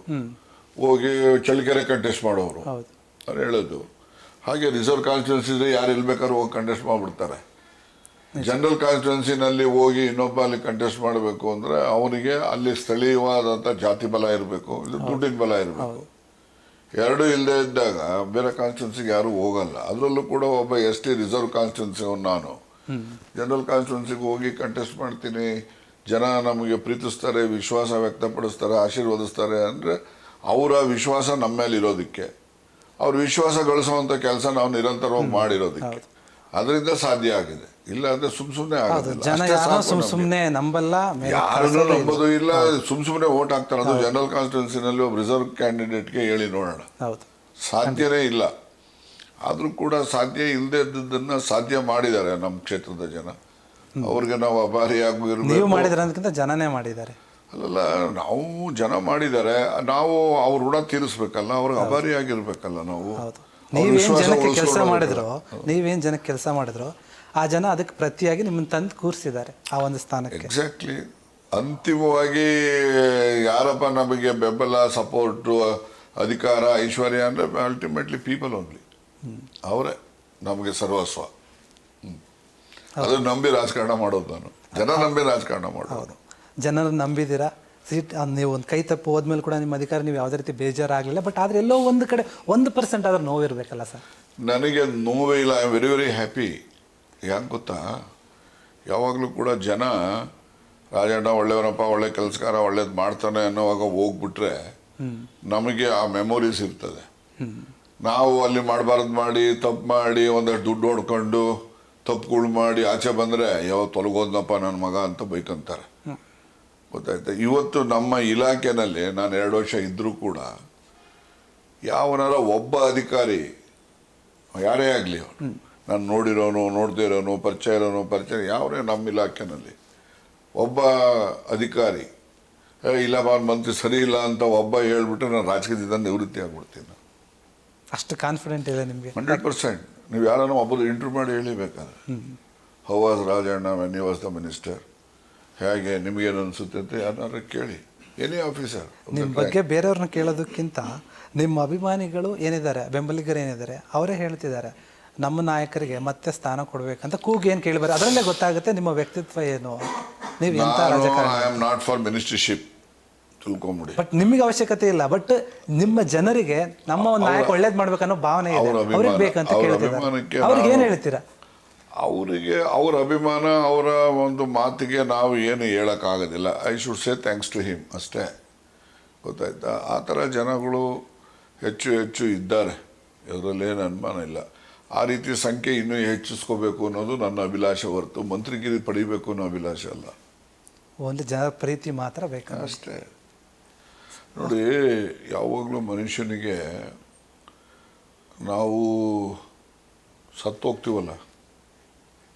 ಹೋಗಿ ಚಳ್ಳಕೆರೆ ಕಂಟೆಸ್ಟ್ ಮಾಡೋರು ಅವ್ರು ಹೇಳೋದು. ಹಾಗೆ ರಿಸರ್ವ್ ಕಾನ್ಸ್ಟಿಟ್ಯೂನ್ಸಿ ಇದ್ದರೆ ಯಾರು ಎಲ್ಲಿ ಬೇಕಾದ್ರೂ ಹೋಗಿ ಕಂಟೆಸ್ಟ್ ಮಾಡಿಬಿಡ್ತಾರೆ. ಜನರಲ್ ಕಾನ್ಸ್ಟಿಟ್ಯೂನ್ಸಿನಲ್ಲಿ ಹೋಗಿ ಇನ್ನೊಬ್ಬ ಅಲ್ಲಿ ಕಂಟೆಸ್ಟ್ ಮಾಡಬೇಕು ಅಂದರೆ ಅವನಿಗೆ ಅಲ್ಲಿ ಸ್ಥಳೀಯವಾದಂಥ ಜಾತಿ ಬಲ ಇರಬೇಕು, ಇದು ದುಡ್ಡಿನ ಬಲ ಇರಬೇಕು. ಎರಡೂ ಇಲ್ಲದೆ ಇದ್ದಾಗ ಬೇರೆ ಕಾನ್ಸ್ಟಿಟ್ಯೂನ್ಸಿಗೆ ಯಾರೂ ಹೋಗಲ್ಲ. ಅದರಲ್ಲೂ ಕೂಡ ಒಬ್ಬ ಎಸ್ ಟಿ ರಿಸರ್ವ್ ಕಾನ್ಸ್ಟಿಟ್ಯೂನ್ಸಿ ನಾನು ಜನರಲ್ ಕಾನ್ಸ್ಟಿಟ್ಯೂನ್ಸಿಗೆ ಹೋಗಿ ಕಂಟೆಸ್ಟ್ ಮಾಡ್ತೀನಿ, ಜನ ನಮಗೆ ಪ್ರೀತಿಸ್ತಾರೆ, ವಿಶ್ವಾಸ ವ್ಯಕ್ತಪಡಿಸ್ತಾರೆ, ಆಶೀರ್ವದಿಸ್ತಾರೆ ಅಂದರೆ ಅವರ ವಿಶ್ವಾಸ ನಮ್ಮ ಮೇಲೆ ಇರೋದಕ್ಕೆ, ಅವ್ರ ವಿಶ್ವಾಸ ಗಳಿಸುವಂಥ ಕೆಲಸ ನಾವು ನಿರಂತರವಾಗಿ ಮಾಡಿರೋದಕ್ಕೆ ಅದರಿಂದ ಸಾಧ್ಯ ಆಗಿದೆ. ಇಲ್ಲ ಅಂದ್ರೆ ಸುಮ್ಮನೆ ಸುಮ್ಮನೆ ನಂಬಲ್ಲ, ಯಾರನ್ನೂ ನಂಬೋದು ಇಲ್ಲ, ಸುಮ್ಮನೆ ವೋಟ್ ಹಾಕ್ತಾರೆ. ಅದು ಜನರಲ್ ಕಾನ್ಸ್ಟಿಟ್ಯೂನ್ಸಿನಲ್ಲಿ ಒಬ್ಬ ರಿಸರ್ವ್ ಕ್ಯಾಂಡಿಡೇಟ್ಗೆ ಹೇಳಿ ನೋಡೋಣ, ಸಾಧ್ಯನೇ ಇಲ್ಲ. ಆದರೂ ಕೂಡ ಸಾಧ್ಯ ಇಲ್ಲದೆ ಇದ್ದದನ್ನ ಸಾಧ್ಯ ಮಾಡಿದ್ದಾರೆ ನಮ್ಮ ಕ್ಷೇತ್ರದ ಜನ. ಅವ್ರಿಗೆ ನಾವು ಅಭಾರಿಯಾಗಿ ಜನನೇ ಮಾಡಿದ್ದಾರೆ. ಅಲ್ಲಲ್ಲ, ನಾವು ಜನ ಮಾಡಿದ್ದಾರೆ, ನಾವು ಅವ್ರ ಋಣ ತೀರಿಸ್ಬೇಕಲ್ಲ, ಅವ್ರಿಗೆ ಅಭಾರಿಯಾಗಿರ್ಬೇಕಲ್ಲ ನಾವು. ನೀವೇನು ಜನಕ್ಕೆ ಕೆಲಸ ಮಾಡಿದ್ರು ಆ ಜನ ಅದಕ್ಕೆ ಪ್ರತಿಯಾಗಿ ನಿಮ್ಮನ್ನು ತಂದು ಕೂರಿಸಿದ್ದಾರೆ ಆ ಒಂದು ಸ್ಥಾನಕ್ಕೆ. ಎಕ್ಸಾಕ್ಟ್ಲಿ. ಅಂತಿಮವಾಗಿ ಯಾರಪ್ಪ ನಮಗೆ ಬೆಂಬಲ, ಸಪೋರ್ಟು, ಅಧಿಕಾರ, ಐಶ್ವರ್ಯ ಅಂದರೆ ಅಲ್ಟಿಮೇಟ್ಲಿ ಪೀಪಲ್ ಓನ್ಲಿ. ಅವರೇ ನಮಗೆ ಸರ್ವಸ್ವ. ಅದು ನಂಬಿ ರಾಜಕಾರಣ ಮಾಡೋದು ನಾನು. ಜನ ನಂಬಿ ರಾಜಕಾರಣ ಮಾಡೋದು. ಜನರನ್ನು ನಂಬಿದ್ದೀರಾ. ನೀವು ಒಂದು ಕೈ ತಪ್ಪು ಹೋದ್ಮೇಲೆ ಕೂಡ ನಿಮ್ಮ ಅಧಿಕಾರ ನೀವು ಯಾವುದೇ ರೀತಿ ಬೇಜಾರಾಗಲಿಲ್ಲ. ಬಟ್ ಆದರೆ ಎಲ್ಲೋ ಒಂದು ಕಡೆ 1% ಆದ್ರೂ ನೋವಿರಬೇಕಲ್ಲ ಸರ್? ನನಗೆ ನೋವೇ ಇಲ್ಲ. I am very very happy. ಯಾಕೆ ಗೊತ್ತಾ, ಯಾವಾಗಲೂ ಕೂಡ ಜನ ರಾಜಣ್ಣ ಒಳ್ಳೆಯವರಪ್ಪ, ಒಳ್ಳೆ ಕೆಲಸಕಾರ, ಒಳ್ಳೇದು ಮಾಡ್ತಾನೆ ಅನ್ನೋವಾಗ ಹೋಗ್ಬಿಟ್ರೆ ನಮಗೆ ಆ ಮೆಮೊರೀಸ್ ಇರ್ತದೆ. ನಾವು ಅಲ್ಲಿ ಮಾಡಬಾರ್ದು ಮಾಡಿ, ತಪ್ಪು ಮಾಡಿ, ಒಂದಷ್ಟು ದುಡ್ಡು ಹೊಡ್ಕೊಂಡು ತಪ್ಪುಗಳು ಮಾಡಿ ಆಚೆ ಬಂದರೆ ಯಾವತ್ತು ತೊಲಗೋದ್ನಪ್ಪ ನನ್ನ ಮಗ ಅಂತ ಬೈಕಂತಾರೆ, ಗೊತ್ತಾಯ್ತಾ? ಇವತ್ತು ನಮ್ಮ ಇಲಾಖೆನಲ್ಲಿ ನಾನು 2 ವರ್ಷ ಇದ್ದರೂ ಕೂಡ ಯಾವನಾರ ಒಬ್ಬ ಅಧಿಕಾರಿ, ಯಾರೇ ಆಗಲಿ, ನಾನು ನೋಡಿರೋನು, ನೋಡದೇ ಇರೋನು, ಪರಿಚಯ ಯಾವನೇ ನಮ್ಮ ಇಲಾಖೆನಲ್ಲಿ ಒಬ್ಬ ಅಧಿಕಾರಿ ಇಲ್ಲಪ್ಪ ಮಂತ್ರಿ ಸರಿ ಇಲ್ಲ ಅಂತ ಒಬ್ಬ ಹೇಳ್ಬಿಟ್ರೆ ನಾನು ರಾಜಕೀಯದಿಂದ ನಿವೃತ್ತಿ ಆಗ್ಬಿಡ್ತೀನಿ. ಅಷ್ಟು ಕಾನ್ಫಿಡೆಂಟ್ ಇದೆ ನಿಮಗೆ? 100%. ನೀವು ಯಾರನ್ನೋ ಒಬ್ಬರು ಇಂಟರ್ವ್ಯೂ ಮಾಡಿ ಹೇಳಿಬೇಕಾದ್ರೆ, how was Rajanna when he was the minister, ಹೇಗೆ ನಿಮಗೇನು ಅನಿಸುತ್ತೆ ಅಂತ ಯಾರನ್ನಾರು ಕೇಳಿ, ಎನಿ ಆಫೀಸರ್. ನಿಮ್ಮ ಬಗ್ಗೆ ಬೇರೆಯವ್ರನ್ನ ಕೇಳೋದಕ್ಕಿಂತ ನಿಮ್ಮ ಅಭಿಮಾನಿಗಳು ಏನಿದ್ದಾರೆ, ಬೆಂಬಲಿಗರು ಏನಿದ್ದಾರೆ, ಅವರೇ ಹೇಳ್ತಿದ್ದಾರೆ ನಮ್ಮ ನಾಯಕರಿಗೆ ಮತ್ತೆ ಸ್ಥಾನ ಕೊಡಬೇಕಂತ. ಕೂಗಿ ಏನು ಕೇಳಿಬಾರೆ, ಅದರಲ್ಲೇ ಗೊತ್ತಾಗುತ್ತೆ ನಿಮ್ಮ ವ್ಯಕ್ತಿತ್ವ ಏನು, ನೀವು ಎಂಥ ರಾಜಕಾರಣ. I am not for ministership, ತಿಳ್ಕೊಂಬಿಡಿ. ಬಟ್ ನಿಮಗೆ ಅವಶ್ಯಕತೆ ಇಲ್ಲ. ಬಟ್ ನಿಮ್ಮ ಜನರಿಗೆ ನಮ್ಮ ಒಂದು ನಾಯಕ ಒಳ್ಳೇದು ಮಾಡ್ಬೇಕನ್ನೋ ಭಾವನೆ ಇದೆ, ಅವ್ರಿಗೆ ಬೇಕಂತ ಕೇಳ್ತಿದ್ದಾರೆ. ಅವ್ರಿಗೆ ಏನು ಹೇಳ್ತೀರಾ? ಅವರಿಗೆ ಅವರ ಅಭಿಮಾನ, ಅವರ ಒಂದು ಮಾತಿಗೆ ನಾವು ಏನು ಹೇಳೋಕ್ಕಾಗೋದಿಲ್ಲ. I should say thanks to him ಅಷ್ಟೇ, ಗೊತ್ತಾಯ್ತಾ? ಆ ಥರ ಜನಗಳು ಹೆಚ್ಚು ಇದ್ದಾರೆ, ಇದರಲ್ಲೇನು ಅನುಮಾನ ಇಲ್ಲ. ಆ ರೀತಿ ಸಂಖ್ಯೆ ಇನ್ನೂ ಹೆಚ್ಚಿಸ್ಕೋಬೇಕು ಅನ್ನೋದು ನನ್ನ ಅಭಿಲಾಷೆ ಹೊರತು ಮಂತ್ರಿಗಿರಿ ಪಡಿಬೇಕು ಅನ್ನೋ ಅಭಿಲಾಷೆ ಅಲ್ಲ. ಒಂದು ಜನರ ಪ್ರೀತಿ ಮಾತ್ರ ಬೇಕು ಅಷ್ಟೇ. ನೋಡಿ, ಯಾವಾಗಲೂ ಮನುಷ್ಯನಿಗೆ ನಾವು ಸತ್ತೋಗ್ತೀವಲ್ಲ,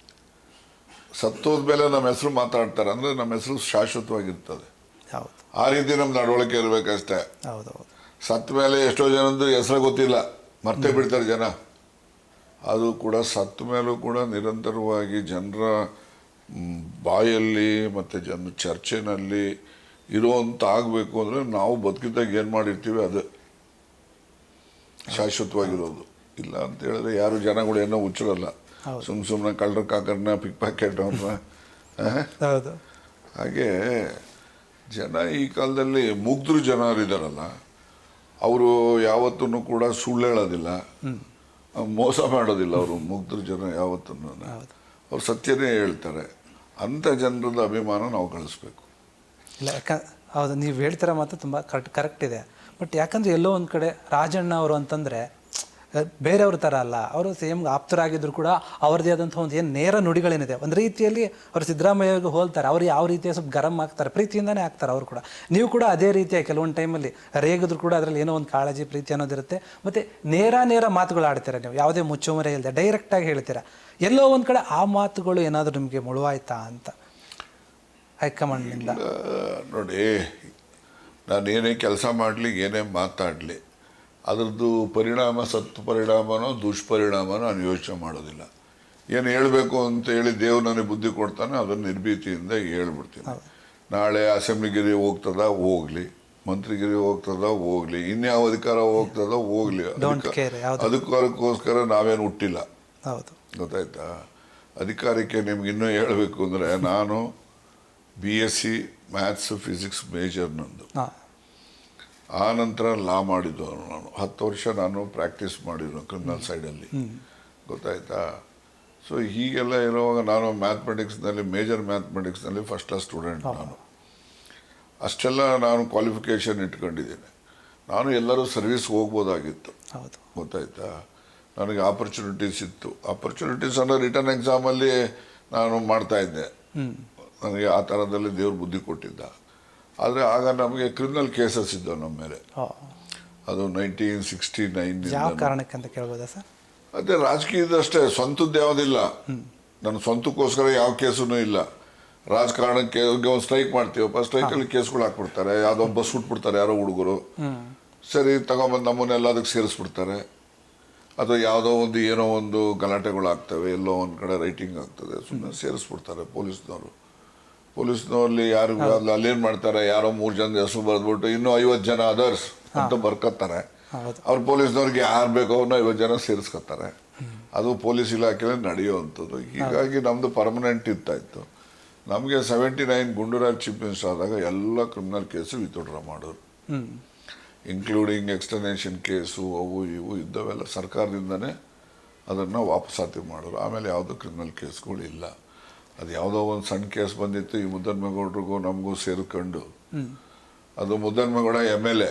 ಸತ್ತೋದ್ಮೇಲೆ ನಮ್ಮ ಹೆಸರು ಮಾತಾಡ್ತಾರೆ, ಅಂದರೆ ನಮ್ಮ ಹೆಸರು ಶಾಶ್ವತವಾಗಿರ್ತದೆ. ಆ ರೀತಿ ನಮ್ಮ ನಡವಳಿಕೆ ಇರಬೇಕಷ್ಟೇ. ಸತ್ತ ಮೇಲೆ ಎಷ್ಟೋ ಜನದ್ದು ಹೆಸರು ಗೊತ್ತಿಲ್ಲ, ಮರ್ತೇ ಬಿಡ್ತಾರೆ ಜನ. ಅದು ಕೂಡ ಸತ್ತ ಮೇಲೂ ಕೂಡ ನಿರಂತರವಾಗಿ ಜನರ ಬಾಯಲ್ಲಿ ಮತ್ತು ಚರ್ಚೆನಲ್ಲಿ ಇರುವಂಥ ಆಗಬೇಕು ಅಂದರೆ ನಾವು ಬದುಕಿದ್ದಾಗ ಏನು ಮಾಡಿರ್ತೀವಿ ಅದು ಶಾಶ್ವತವಾಗಿರೋದು. ಇಲ್ಲ ಅಂತ ಹೇಳಿದ್ರೆ ಯಾರು ಜನಗಳು ಏನೋ ಹುಚ್ಚರಲ್ಲ. ಸುಮ್ಮನೆ ಕಳ್ಳರ ಕಾಕರನ್ನ ಪಿಕ್ ಪ್ಯಾಕೆಟ್ ಅವ್ರನ್ನ ಹೌದು. ಹಾಗೆ ಜನ ಈ ಕಾಲದಲ್ಲಿ ಮುಗ್ಧರು ಜನರಿದ್ದಾರಲ್ಲ, ಅವರು ಯಾವತ್ತೂ ಕೂಡ ಸುಳ್ಳು ಹೇಳೋದಿಲ್ಲ, ಮೋಸ ಮಾಡೋದಿಲ್ಲ. ಅವರು ಮುಗ್ಧರು ಜನ ಯಾವತ್ತೂ ಅವ್ರು ಸತ್ಯನೇ ಹೇಳ್ತಾರೆ. ಅಂಥ ಜನರದ ಅಭಿಮಾನ ನಾವು ಗಳಿಸ್ಬೇಕು. ಇಲ್ಲ ಹೌದು, ನೀವು ಹೇಳ್ತಿರೋ ಮಾತು ತುಂಬ ಕರೆಕ್ಟ್ ಇದೆ. ಬಟ್ ಯಾಕಂದರೆ ಎಲ್ಲೋ ಒಂದು ಕಡೆ ರಾಜಣ್ಣ ಅವರು ಅಂತಂದರೆ ಬೇರೆಯವ್ರ ಥರ ಅಲ್ಲ, ಅವರು ಸೇಮ್ ಆಪ್ತರಾಗಿದ್ದರೂ ಕೂಡ ಅವ್ರದ್ದೇ ಆದಂಥ ಒಂದು ಏನು ನೇರ ನುಡಿಗಳೇನಿದೆ, ಒಂದು ರೀತಿಯಲ್ಲಿ ಅವರು ಸಿದ್ದರಾಮಯ್ಯಗೆ ಹೋಲ್ತಾರೆ. ಅವ್ರು ಯಾವ ರೀತಿಯ ಸ್ವಲ್ಪ ಗರಂ ಆಗ್ತಾರೆ, ಪ್ರೀತಿಯಿಂದನೇ ಆಗ್ತಾರೆ ಅವರು ಕೂಡ. ನೀವು ಕೂಡ ಅದೇ ರೀತಿಯ ಕೆಲವೊಂದು ಟೈಮಲ್ಲಿ ರೇಗಿದ್ರು ಕೂಡ ಅದರಲ್ಲಿ ಏನೋ ಒಂದು ಕಾಳಜಿ ಪ್ರೀತಿ ಅನ್ನೋದಿರುತ್ತೆ. ಮತ್ತು ನೇರ ಮಾತುಗಳು ಆಡ್ತೀರ ನೀವು, ಯಾವುದೇ ಮುಚ್ಚುಮರೆ ಇಲ್ಲದೆ ಡೈರೆಕ್ಟಾಗಿ ಹೇಳ್ತೀರಾ. ಎಲ್ಲೋ ಒಂದು ಕಡೆ ಆ ಮಾತುಗಳು ಏನಾದರೂ ನಿಮಗೆ ಮುಳುವಾಯ್ತಾ ಅಂತ ಹೈಕಮಾಂಡ್ನಿಂದ? ನೋಡಿ, ನಾನೇನೇ ಕೆಲಸ ಮಾಡಲಿ, ಏನೇ ಮಾತಾಡಲಿ, ಅದರದ್ದು ಪರಿಣಾಮ ಪರಿಣಾಮನೋ ದುಷ್ಪರಿಣಾಮನೋ ನಾನು ಯೋಚನೆ ಮಾಡೋದಿಲ್ಲ. ಏನು ಹೇಳಬೇಕು ಅಂತ ಹೇಳಿ ದೇವ್ರು ನನಗೆ ಬುದ್ಧಿ ಕೊಡ್ತಾನೆ, ಅದನ್ನು ನಿರ್ಭೀತಿಯಿಂದ ಹೇಳ್ಬಿಡ್ತೀನಿ. ನಾಳೆ ಅಸೆಂಬ್ಲಿಗಿರಿ ಹೋಗ್ತದ ಹೋಗಲಿ, ಮಂತ್ರಿಗಿರಿ ಹೋಗ್ತದ ಹೋಗಲಿ, ಇನ್ಯಾವ ಅಧಿಕಾರ ಹೋಗ್ತದ ಹೋಗಲಿ, ಅದಕ್ಕೋಸ್ಕರ ನಾವೇನು ಹುಟ್ಟಿಲ್ಲ. ಗೊತ್ತಾಯ್ತಾ? ಅಧಿಕಾರಕ್ಕೆ ನಿಮ್ಗೆ ಇನ್ನೂ ಹೇಳಬೇಕು ಅಂದರೆ, ನಾನು BSc ಮ್ಯಾಥ್ಸ್ ಫಿಸಿಕ್ಸ್ ಮೇಜರ್ ನಂದು. ಆ ನಂತರ ಲಾ ಮಾಡಿದ್ದವನು ನಾನು. 10 ವರ್ಷ ನಾನು ಪ್ರಾಕ್ಟೀಸ್ ಮಾಡಿದ್ದು ಕ್ರಿಮಿನಲ್ ಸೈಡಲ್ಲಿ. ಗೊತ್ತಾಯ್ತಾ? ಸೊ ಹೀಗೆಲ್ಲ ಇರುವಾಗ ನಾನು ಮ್ಯಾಥಮೆಟಿಕ್ಸ್ನಲ್ಲಿ, ಮೇಜರ್ ಮ್ಯಾಥಮೆಟಿಕ್ಸ್ನಲ್ಲಿ ಫಸ್ಟ್ ಕ್ಲಾಸ್ ಸ್ಟೂಡೆಂಟ್ ನಾನು. ಅಷ್ಟೆಲ್ಲ ನಾನು ಕ್ವಾಲಿಫಿಕೇಷನ್ ಇಟ್ಕೊಂಡಿದ್ದೀನಿ. ನಾನು ಎಲ್ಲರೂ ಸರ್ವಿಸ್ ಹೋಗ್ಬೋದಾಗಿತ್ತು. ಗೊತ್ತಾಯ್ತಾ? ನನಗೆ ಆಪರ್ಚುನಿಟೀಸ್ ಇತ್ತು. ಆಪರ್ಚುನಿಟೀಸ್ ಅಂದರೆ ರಿಟರ್ನ್ ಎಕ್ಸಾಮಲ್ಲಿ ನಾನು ಮಾಡ್ತಾಯಿದ್ದೆ. ನನಗೆ ಆ ಥರದಲ್ಲಿ ದೇವ್ರು ಬುದ್ಧಿ ಕೊಟ್ಟಿದ್ದ. ಆದರೆ ಆಗ ನಮಗೆ ಕ್ರಿಮಿನಲ್ ಕೇಸಸ್ ಇದ್ದವು ನಮ್ಮ ಮೇಲೆ. ಅದು 1969. ಯಾವ ಕಾರಣಕ್ಕೆ ಅಂತ ಕೇಳ್ಬೋದಾ ಸರ್? ಅದೇ ರಾಜಕೀಯದಷ್ಟೇ, ಸ್ವಂತದ್ದು ಯಾವುದಿಲ್ಲ. ನನ್ನ ಸ್ವಂತಕ್ಕೋಸ್ಕರ ಯಾವ ಕೇಸೂ ಇಲ್ಲ. ರಾಜಕಾರಣಕ್ಕೆ ಒಂದು ಸ್ಟ್ರೈಕ್ ಮಾಡ್ತೀವಪ್ಪ, ಸ್ಟ್ರೈಕಲ್ಲಿ ಕೇಸ್ಗಳು ಹಾಕ್ಬಿಡ್ತಾರೆ. ಯಾವುದೋ ಬಸ್ ಬಿಟ್ಬಿಡ್ತಾರೆ ಯಾರೋ ಹುಡುಗರು, ಸರಿ ತಗೊಂಬಂದು ನಮ್ಮನ್ನೆಲ್ಲ ಅದಕ್ಕೆ ಸೇರಿಸ್ಬಿಡ್ತಾರೆ. ಅಥವಾ ಯಾವುದೋ ಒಂದು ಏನೋ ಒಂದು ಗಲಾಟೆಗಳಾಗ್ತವೆ, ಎಲ್ಲೋ ಒಂದು ಕಡೆ ರೈಟಿಂಗ್ ಆಗ್ತದೆ, ಸುಮ್ಮನೆ ಸೇರಿಸ್ಬಿಡ್ತಾರೆ ಪೊಲೀಸ್ನವ್ರಲ್ಲಿ. ಯಾರು ಅಲ್ಲೇನು ಮಾಡ್ತಾರೆ, ಯಾರೋ 3 ಜನ ಹೆಸರು ಬರೆದ್ಬಿಟ್ಟು ಇನ್ನೂ 50 ಜನ ಅದರ್ಸ್ ಅಂತ ಬರ್ಕೊತಾರೆ. ಅವ್ರು ಪೊಲೀಸ್ನವ್ರಿಗೆ ಯಾರು ಬೇಕೋ ಅವ್ರನ್ನ 50 ಜನ ಸೇರಿಸ್ಕೊತಾರೆ. ಅದು ಪೊಲೀಸ್ ಇಲಾಖೆಯಲ್ಲಿ ನಡೆಯುವಂಥದ್ದು. ಹೀಗಾಗಿ ನಮ್ಮದು ಪರ್ಮನೆಂಟ್ ಇತ್ತು. ನಮಗೆ 79 ಗುಂಡೂರಾವ್ ಚೀಫ್ ಮಿನಿಸ್ಟರ್ ಆದಾಗ ಎಲ್ಲ ಕ್ರಿಮಿನಲ್ ಕೇಸು ವಿತ್ಡ್ರಾ ಮಾಡೋರು, ಇನ್ಕ್ಲೂಡಿಂಗ್ ಎಕ್ಸ್ಟೆನ್ಷನ್ ಕೇಸು, ಅವು ಇವು ಇದ್ದವೆಲ್ಲ ಸರ್ಕಾರದಿಂದನೇ ಅದನ್ನು ವಾಪಸಾತಿ ಮಾಡೋರು. ಆಮೇಲೆ ಯಾವುದೋ ಕ್ರಿಮಿನಲ್ ಕೇಸ್ಗಳು ಇಲ್ಲ. ಅದು ಯಾವುದೋ ಒಂದು ಸಣ್ಣ ಕೇಸ್ ಬಂದಿತ್ತು, ಈ ಮುದ್ದನ್ಮೇಗೌಡರಿಗೂ ನಮಗೂ ಸೇರಿಕೊಂಡು. ಅದು ಮುದ್ದನ್ಮೇಗೌಡ MLA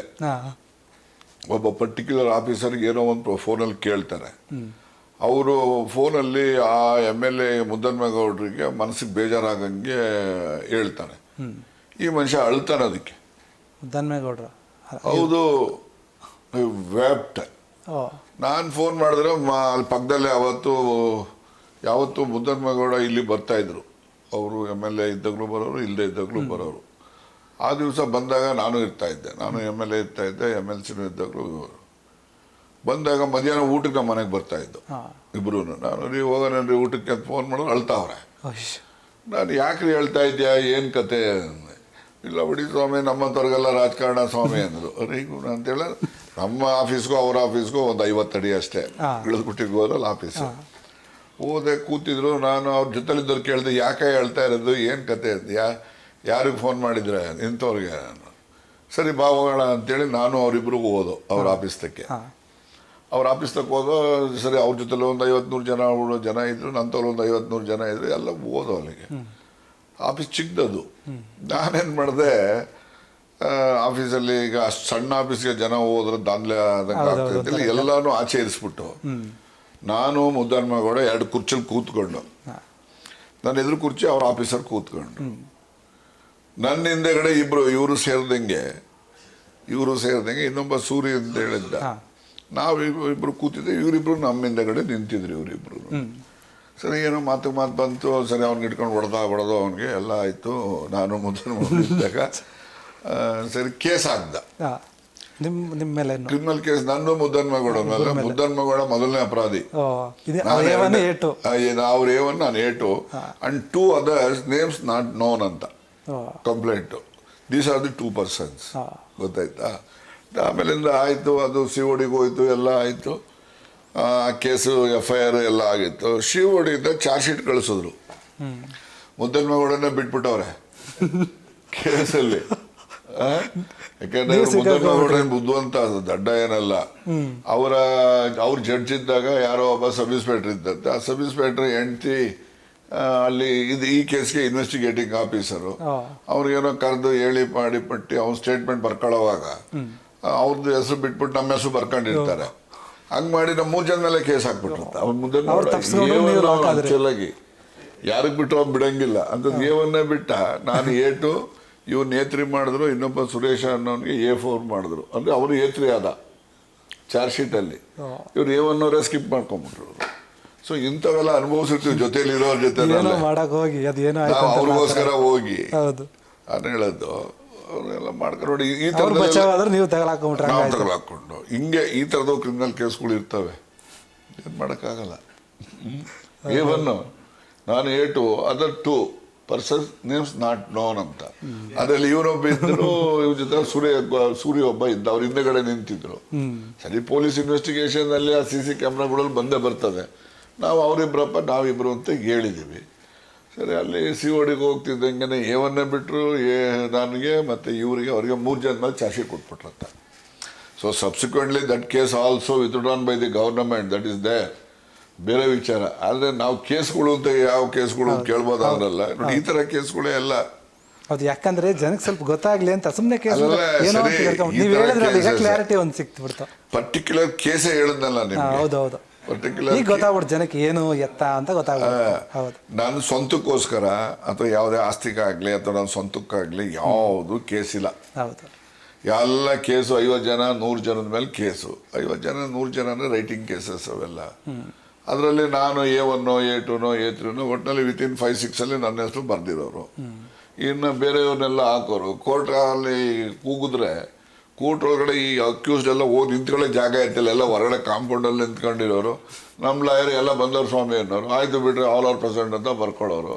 ಒಬ್ಬ ಪರ್ಟಿಕ್ಯುಲರ್ ಆಫೀಸರ್ಗೆ ಏನೋ ಒಂದು ಫೋನಲ್ಲಿ ಕೇಳ್ತಾರೆ. ಅವರು ಫೋನಲ್ಲಿ ಆ MLA ಮುದ್ದನ್ಮೇಗೌಡರಿಗೆ ಮನಸ್ಸಿಗೆ ಬೇಜಾರಾಗಂಗೆ ಹೇಳ್ತಾನೆ. ಈ ಮನುಷ್ಯ ಅಳ್ತಾನೆ ಅದಕ್ಕೆ. ಮುದ್ದನ್ಮೇಗೌಡರು ಹೌದು, ವೆಪ್ಟ್. ನಾನು ಫೋನ್ ಮಾಡಿದ್ರೆ ಅಲ್ಲಿ ಪಕ್ಕದಲ್ಲೇ ಯಾವತ್ತು ಮುದ್ದನ್ಮೇಗೌಡ ಇಲ್ಲಿ ಬರ್ತಾಯಿದ್ರು. ಅವರು MLA ಇದ್ದಾಗಲೂ ಬರೋರು, ಇಲ್ಲದೆ ಇದ್ದಾಗಲೂ ಬರೋರು. ಆ ದಿವಸ ಬಂದಾಗ ನಾನು ಇರ್ತಾಯಿದ್ದೆ, ನಾನು MLA ಇರ್ತಾಯಿದ್ದೆ, MLCನೂ ಇದ್ದಾಗಲೂ ಬಂದಾಗ ಮಧ್ಯಾಹ್ನ ಊಟಕ್ಕೆ ನಮ್ಮ ಮನೆಗೆ ಬರ್ತಾಯಿದ್ದು ಇಬ್ಬರೂ. ನಾನು ನೀವು ಹೋಗೋಣ ಊಟಕ್ಕೆ ಅಂತ ಫೋನ್ ಮಾಡಿದ್ರೆ ಅಳ್ತಾವ್ರೆ. ನಾನು ಯಾಕ್ರಿ ಹೇಳ್ತಾ ಇದ್ಯಾ, ಏನು ಕತೆ? ಇಲ್ಲ ಬಿಡಿ ಸ್ವಾಮಿ, ನಮ್ಮಂಥವ್ರಿಗೆಲ್ಲ ರಾಜಕಾರಣ ಸ್ವಾಮಿ ಅಂದರು. ಈಗ ಅಂತೇಳಿ ನಮ್ಮ ಆಫೀಸ್ಗೂ ಅವ್ರ ಆಫೀಸ್ಗೂ ಒಂದು 50 ಅಡಿ ಅಷ್ಟೇ, ಇಳಿದ್ಬಿಟ್ಟಿಗೆ ಹೋದ್ರಲ್ಲಿ ಆಫೀಸು. ಹೋದೆ, ಕೂತಿದ್ರು. ನಾನು ಅವ್ರ ಜೊತೆಲಿದ್ದವ್ರು ಕೇಳಿದೆ, ಯಾಕೆ ಹೇಳ್ತಾ ಇರೋದು, ಏನು ಕತೆ ಅಂತ. ಯಾರಿಗೆ ಫೋನ್ ಮಾಡಿದ್ರೆ? ಇಂಥವ್ರಿಗೆ. ಸರಿ ಬಾ ಹೋಗೋಣ ಅಂತೇಳಿ ನಾನು ಅವರಿಬ್ರಿಗೂ ಹೋದೋ ಅವ್ರ ಆಫೀಸ್ ತಕ್ಕೆ. ಅವ್ರ ಆಫೀಸ್ ತಕ್ಕ ಹೋದೋ. ಸರಿ, ಅವ್ರ ಜೊತೆಲಿ ಒಂದು 50-100 ಜನ ಇದ್ರು, ನಂತವ್ರು ಒಂದು 50-100 ಜನ ಇದ್ರು. ಎಲ್ಲ ಹೋದೋ ಅಲ್ಲಿಗೆ. ಆಫೀಸ್ ಚಿಕ್ಕದದು. ನಾನೇನು ಮಾಡಿದೆ, ಆಫೀಸಲ್ಲಿ ಈಗ ಅಷ್ಟು ಸಣ್ಣ ಆಫೀಸ್ಗೆ ಜನ ಹೋದ್ರೆ ದಾಂಧಲೆ ಆದಂಗೆ ಆಗ್ತಾಯಿದ್ದಿಲ್ಲ. ಎಲ್ಲನೂ ಆಚೆ ಇರಿಸ್ಬಿಟ್ಟು ನಾನು ಮುದ್ದನ್ಮೇಗೌಡ 2 ಕುರ್ಚಿಲಿ ಕೂತ್ಕೊಂಡು, ನನ್ನ ಎದುರು ಕುರ್ಚಿ ಅವ್ರ ಆಫೀಸರ್ ಕೂತ್ಕೊಂಡು, ನನ್ನ ಹಿಂದೆಗಡೆ ಇವರು ಸೇರಿದಂಗೆ ಇನ್ನೊಬ್ಬ ಸೂರ್ಯ ಅಂತ ಹೇಳಿದ್ದ. ನಾವು ಇಬ್ಬರು ಕೂತಿದ್ದೆ, ಇವರಿಬ್ರು ನಮ್ಮ ಹಿಂದೆಗಡೆ ನಿಂತಿದ್ರು. ಇವರಿಬ್ರು ಸರಿ ಏನೋ ಮಾತು ಬಂತು. ಸರಿ, ಅವ್ನಿಗೆ ಇಟ್ಕೊಂಡು ಹೊಡೆದೋ ಅವನಿಗೆ ಎಲ್ಲ ಆಯಿತು. ನಾನು ಮುದ್ದನ್ಮೇಗೌಡ ಸರಿ ಕೇಸ್ ಆಗ್ದ. ನಿಮ್ಮ ಮೇಲೆ ಕ್ರಿಮಿನಲ್ ಕೇಸ್ ನಂದು ಮುದ್ದನ್ಮೇಗೌಡ ಮೇಲೆ. ಮುದ್ದನ್ಮೇಗೌಡ ಮೊದಲನೇ ಅಪರಾಧಿ. ಅವ್ರ A1 ನಾನು A2 and 2 others names not known ಅಂತ complaint. These are the 2 persons. ಗೊತ್ತಾಯ್ತಾ? ಆಮೇಲಿಂದ ಆಯಿತು, ಅದು CODಗೆ ಹೋಯ್ತು, ಎಲ್ಲ ಆಯಿತು. ಆ ಕೇಸು FIR ಎಲ್ಲ ಆಗಿತ್ತು. ಶಿವೋಡಿಯಿಂದ ಚಾರ್ಜ್ ಶೀಟ್ ಕಳಿಸಿದ್ರು. ಮುದ್ದನ್ಮೇಗೌಡನೇ ಬಿಟ್ಬಿಟ್ಟವ್ರೆ ಕೇಸಲ್ಲಿ. ಯಾಕಂದ್ರೆ ಮುದ್ದನ್ಮೇಗೌಡ ಬುದ್ಧಿವಂತ, ದಡ್ಡ ಏನಲ್ಲ. ಅವ್ರ ಜಡ್ಜ್ ಇದ್ದಾಗ ಯಾರೋ ಒಬ್ಬ ಸಬ್ ಇನ್ಸ್ಪೆಕ್ಟರ್ ಇದ್ದಂತೆ. ಆ ಸಬ್ ಇನ್ಸ್ಪೆಕ್ಟರ್ ಹೆಂಡತಿ ಅಲ್ಲಿ ಈ ಕೇಸ್ಗೆ ಇನ್ವೆಸ್ಟಿಗೇಟಿಂಗ್ ಆಫೀಸರು ಅವ್ರಿಗೇನೋ ಕರೆದು ಹೇಳಿ ಮಾಡಿ ಪಟ್ಟಿ ಅವ್ನ ಸ್ಟೇಟ್ಮೆಂಟ್ ಬರ್ಕೊಳ್ಳೋವಾಗ ಅವ್ರದ್ದು ಹೆಸರು ಬಿಟ್ಬಿಟ್ಟು ನಮ್ಮ ಹೆಸರು ಬರ್ಕೊಂಡಿರ್ತಾರೆ. ಹಂಗ್ ಮಾಡಿ ನಮ್ಮ 3 ಜನ ಮೇಲೆ ಕೇಸ್ ಹಾಕ್ಬಿಟ್ಟಿರ್ತಾರೆ. ಅವ್ನ ಮುಂದೆ ಚೆನ್ನಾಗಿ ಯಾರಿಗೆ ಬಿಟ್ಟು ಅವ್ನು ಬಿಡಂಗಿಲ್ಲ ಅಂತ ಏವನ್ನೇ ಬಿಟ್ಟ. ನಾನು A2 ಇವ್ನು A3 ಮಾಡಿದ್ರು, ಇನ್ನೊಬ್ಬ ಸುರೇಶ ಅನ್ನೋನಿಗೆ A4 ಮಾಡಿದ್ರು. ಅಂದ್ರೆ ಅವರು A3 ಆದ ಚಾರ್ಜ್ ಶೀಟಲ್ಲಿ. ಇವ್ರು A1 ಸ್ಕಿಪ್ ಮಾಡ್ಕೊಂಡ್ಬಿಟ್ರು. ಸೊ ಇಂಥವೆಲ್ಲ ಅನುಭವಿಸಿರ್ತೀವಿ ಜೊತೆಲಿ ಇರೋರ ಜೊತೆ ಅವ್ರಿಗೋಸ್ಕರ ಹೋಗಿ ನಾನು ಹೇಳೋದು ಅವರೆಲ್ಲ ಮಾಡ್ಕೊಂಡು ನೋಡಿ ಈ ಥರ ನೀವು ತಗೊಳಾಕೊಂಡು ಹಿಂಗೆ ಈ ಥರದ ಕ್ರಿಮಿನಲ್ ಕೇಸ್ಗಳು ಇರ್ತವೆ. ಏನು ಮಾಡೋಕ್ಕಾಗಲ್ಲ. A1 ನಾನು A2 other 2 persons names not known ಅಂತ. ಅದರಲ್ಲಿ ಇವರೊಬ್ಬ ಇದ್ದರು, ಇವ್ರ ಜೊತೆ ಸೂರ್ಯ ಒಬ್ಬ ಇದ್ದ. ಅವ್ರ ಹಿಂದೆಗಡೆ ನಿಂತಿದ್ರು. ಸರಿ, ಪೊಲೀಸ್ ಇನ್ವೆಸ್ಟಿಗೇಷನ್ ಅಲ್ಲಿ ಆ CC ಕ್ಯಾಮ್ರಾಗಳಲ್ಲಿ ಬಂದೇ ಬರ್ತದೆ. ನಾವು ಅವರಿಬ್ಬರಪ್ಪ ನಾವಿಬ್ಬರು ಅಂತ ಹೇಳಿದ್ದೀವಿ. ಸರಿ, ಅಲ್ಲಿ CODಗೆ ಹೋಗ್ತಿದ್ದಂಗೆ A1 ಬಿಟ್ಟರು ನನಗೆ ಮತ್ತು ಇವರಿಗೆ ಅವ್ರಿಗೆ 3 ಜನ ಮೇಲೆ ಚಾರ್ಜ್ ಶೀಟ್ ಕೊಟ್ಬಿಟ್ರಂತ. So subsequently that case also withdrawn by the government, that is there. ಬೇರೆ ವಿಚಾರ. ಆದರೆ ನಾವು ಕೇಸ್ಗಳು ಅಂತ ಯಾವ ಕೇಸ್ಗಳು ಕೇಳ್ಬೋದಾದ್ರಲ್ಲ ನೋಡಿ, ಈ ಥರ ಕೇಸ್ಗಳೇ ಎಲ್ಲ. ಹೌದು, ಯಾಕಂದ್ರೆ ಜನಕ್ಕೆ ಸ್ವಲ್ಪ ಗೊತ್ತಾಗ್ಲಿ ಅಂತ ಸುಮ್ಮನೆ ಕ್ಲಾರಿಟಿ ಒಂದು ಸಿಕ್ತು. ಪರ್ಟಿಕ್ಯುಲರ್ ಕೇಸೇ ಹೇಳಿದ್ನಲ್ಲ ನಿಮ್ಗೆ. ಹೌದೌದು, ಪರ್ಟಿಕ್ಯುಲರ್ ಗೊತ್ತಾಗ್ಬಿಟ್ಟು ಜನಕ್ಕೆ ಏನು ಎತ್ತ ಅಂತ ಗೊತ್ತಾಗ್ಬಿಟ್ಟು. ನಾನು ಸ್ವಂತಕ್ಕೋಸ್ಕರ ಅಥವಾ ಯಾವುದೇ ಆಸ್ತಿಗಾಗಲಿ ಅಥವಾ ನನ್ನ ಸ್ವಂತಕ್ಕಾಗಲಿ ಯಾವುದು ಕೇಸ್ ಇಲ್ಲ. ಹೌದು, ಎಲ್ಲ ಕೇಸು 50 ಜನ 100 ಜನದ ಮೇಲೆ ಕೇಸು. 50 ಜನ 100 ಜನ ಅಂದರೆ ರೈಟಿಂಗ್ ಕೇಸಸ್ ಅವೆಲ್ಲ. ಅದರಲ್ಲಿ ನಾನು A1 A2 A3 ಒಟ್ಟಿನಲ್ಲಿ ವಿತಿನ್ 5-6 ಅಲ್ಲಿ ನನ್ನ ಹೆಸರು ಬರ್ದಿರೋರು. ಇನ್ನು ಬೇರೆಯವ್ರನ್ನೆಲ್ಲ ಹಾಕೋರು. ಕೋರ್ಟಲ್ಲಿ ಕೂಗಿದ್ರೆ ಕೋರ್ಟ್ ಒಳಗಡೆ ಈ ಅಕ್ಯೂಸ್ಡ್ ಎಲ್ಲ ಹೋಗಿ ನಿಂತ್ಕೊಳ್ಳೋ ಜಾಗ ಇರ್ತಿಲ್ಲ. ಎಲ್ಲ ಹೊರಗಡೆ ಕಾಂಪೌಂಡಲ್ಲಿ ನಿಂತ್ಕೊಂಡಿರೋರು. ನಮ್ಮ ಲಾಯರ್ ಎಲ್ಲ ಬಂದವ್ರು ಸ್ವಾಮಿ ಅನ್ನೋರು. ಆಯಿತು ಬಿಡ್ರಿ, ಆಲ್ ಆರ್ ಪ್ರೆಸೆಂಟ್ ಅಂತ ಬರ್ಕೊಳ್ಳೋರು.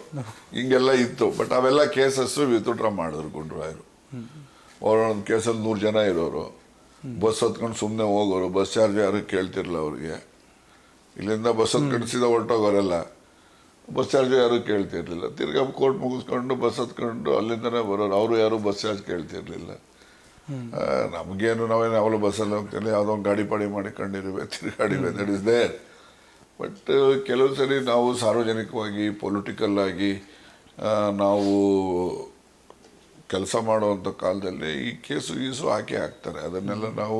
ಹಿಂಗೆಲ್ಲ ಇತ್ತು. ಬಟ್ ಅವೆಲ್ಲ ಕೇಸಸ್ಸು ವಿತ್ಡ್ರಾ ಮಾಡಿದ್ರು ಗುಂಡ್ರಾಯರು. ಒಂದೊಂದು ಕೇಸಲ್ಲಿ 100 ಜನ ಇರೋರು. ಬಸ್ ಹತ್ಕೊಂಡು ಸುಮ್ಮನೆ ಹೋಗೋರು. ಬಸ್ ಚಾರ್ಜ್ ಯಾರು ಕೇಳ್ತಿರಲಿಲ್ಲ ಅವ್ರಿಗೆ. ಇಲ್ಲಿಂದ ಬಸ್ ಹತ್ಕೊಂಡು ಸೀದಾ ಹೊರಟೋಗೋರೆಲ್ಲ. ಬಸ್ ಚಾರ್ಜ್ ಯಾರು ಕೇಳ್ತಿರ್ಲಿಲ್ಲ. ತಿರ್ಗಾ ಕೋರ್ಟ್ ಮುಗಿಸ್ಕೊಂಡು ಬಸ್ ಹತ್ಕೊಂಡು ಅಲ್ಲಿಂದನೇ ಬರೋರು. ಅವರು ಯಾರು ಬಸ್ ಚಾರ್ಜ್ ಕೇಳ್ತಿರ್ಲಿಲ್ಲ. ನಮಗೇನು ನಾವೇನು ಯಾವಾಗಲೂ ಬಸ್ಸಲ್ಲಿ ಹೋಗ್ತಿಲ್ಲ, ಯಾವುದೋ ಒಂದು ಗಾಡಿ ಪಾಡಿ ಮಾಡಿಕೊಂಡಿರುವೆ, ತಿರುಗಾಡಿವೆ, ದಟ್ ಇಸ್ ದೇರ್. ಬಟ್ ಕೆಲವು ಸರಿ ನಾವು ಸಾರ್ವಜನಿಕವಾಗಿ ಪೊಲಿಟಿಕಲ್ ಆಗಿ ನಾವು ಕೆಲಸ ಮಾಡುವಂಥ ಕಾಲದಲ್ಲಿ ಈ ಕೇಸು ಹಾಕ್ತಾರೆ. ಅದನ್ನೆಲ್ಲ ನಾವು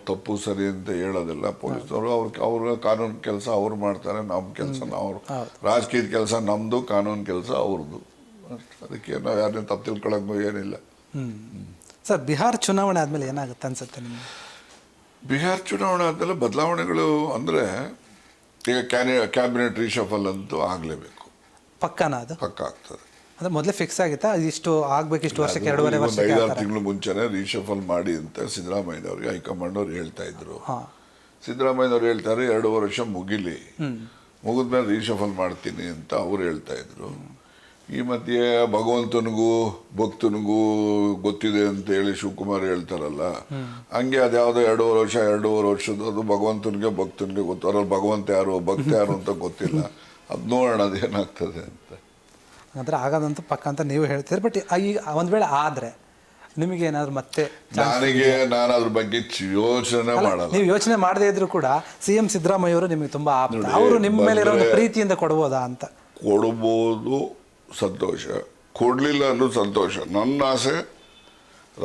ತಪ್ಪು ಸರಿ ಅಂತ ಹೇಳೋದಿಲ್ಲ. ಪೊಲೀಸರು ಅವ್ರ ಕಾನೂನು ಕೆಲಸ ಅವ್ರು ಮಾಡ್ತಾರೆ, ನಮ್ಮ ಕೆಲಸ ನಾವು, ರಾಜಕೀಯದ ಕೆಲಸ ನಮ್ಮದು, ಕಾನೂನು ಕೆಲಸ ಅವ್ರದ್ದು. ಅದಕ್ಕೆ ನಾವು ಯಾರನ್ನ ತಪ್ಪು ತಿಳ್ಕೊಳ್ಳೋಂಗೂ ಏನಿಲ್ಲ. ಸರ್, ಬಿಹಾರ ಚುನಾವಣೆ ಆದಮೇಲೆ ಏನಾಗುತ್ತೆ ಅನ್ಸುತ್ತೆ ನಿಮಗೆ? ಬಿಹಾರ ಚುನಾವಣೆ ಆದಮೇಲೆ ಬದಲಾವಣೆಗಳು ಅಂದರೆ ಈಗ ಕ್ಯಾಬಿನೆಟ್ ರೀಶಫಲ್ ಅಂತೂ ಆಗಲೇಬೇಕು. ಪಕ್ಕನಾ? ಅದು ಪಕ್ಕ ಆಗ್ತದೆ. ಅಂದರೆ ಮೊದಲೇ ಫಿಕ್ಸ್ ಆಗಿತ್ತಾ ಇಷ್ಟು ಆಗಬೇಕು, ಇಷ್ಟು ವರ್ಷಕ್ಕೆ 2.5 ವರ್ಷ 5-6 ತಿಂಗಳು ಮುಂಚೆನೇ ರೀಶಫಲ್ ಮಾಡಿ ಅಂತ ಸಿದ್ದರಾಮಯ್ಯನವ್ರಿಗೆ ಹೈಕಮಾಂಡ್ ಅವ್ರು ಹೇಳ್ತಾ ಇದ್ರು. ಸಿದ್ದರಾಮಯ್ಯನವ್ರು ಹೇಳ್ತಾರೆ 2 ವರ್ಷ ಮುಗಿಲಿ, ಮುಗಿದ್ಮೇಲೆ ರೀಶಫಲ್ ಮಾಡ್ತೀನಿ ಅಂತ ಅವ್ರು ಹೇಳ್ತಾ ಇದ್ರು. ಈ ಮಧ್ಯೆ ಭಗವಂತನಿಗೂ ಭಕ್ತನಿಗೂ ಗೊತ್ತಿದೆ ಅಂತ ಹೇಳಿ ಶಿವಕುಮಾರ್ ಹೇಳ್ತಾರಲ್ಲ, ಹಂಗೆ ಅದ್ಯಾವುದೋ 2.5 ವರ್ಷದ್ದು ಅದು ಭಗವಂತನಿಗೆ ಭಕ್ತನಿಗೆ ಗೊತ್ತು. ಅದ್ರಲ್ಲಿ ಭಗವಂತ ಯಾರು ಭಕ್ತ ಯಾರು ಅಂತ ಗೊತ್ತಿಲ್ಲ. ಅದು ನೋಡೋಣ ಅದೇನಾಗ್ತದೆ ಅಂತ. ಅಂದರೆ ಆಗೋದಂತೂ ಪಕ್ಕ ಅಂತ ನೀವು ಹೇಳ್ತೀರಿ. ಬಟ್ ಈಗ ಒಂದು ವೇಳೆ ಆದರೆ ನಿಮಗೇನಾದ್ರು ಮತ್ತೆ ನಾನು ಅದ್ರ ಬಗ್ಗೆ ಯೋಚನೆ ಮಾಡಲ್ಲ. ನೀವು ಯೋಚನೆ ಮಾಡದೇ ಇದ್ರು ಕೂಡ CM ಸಿದ್ದರಾಮಯ್ಯ ಅವರು ನಿಮಗೆ ತುಂಬ ಆಪ್ತ. ಅವರು ನಿಮ್ಮ ಮೇಲೆ ಇರೋ ಪ್ರೀತಿಯಿಂದ ಕೊಡ್ಬೋದಾ ಅಂತ? ಕೊಡ್ಬೋದು, ಸಂತೋಷ. ಕೊಡಲಿಲ್ಲ ಅನ್ನೋದು ಸಂತೋಷ. ನನ್ನ ಆಸೆ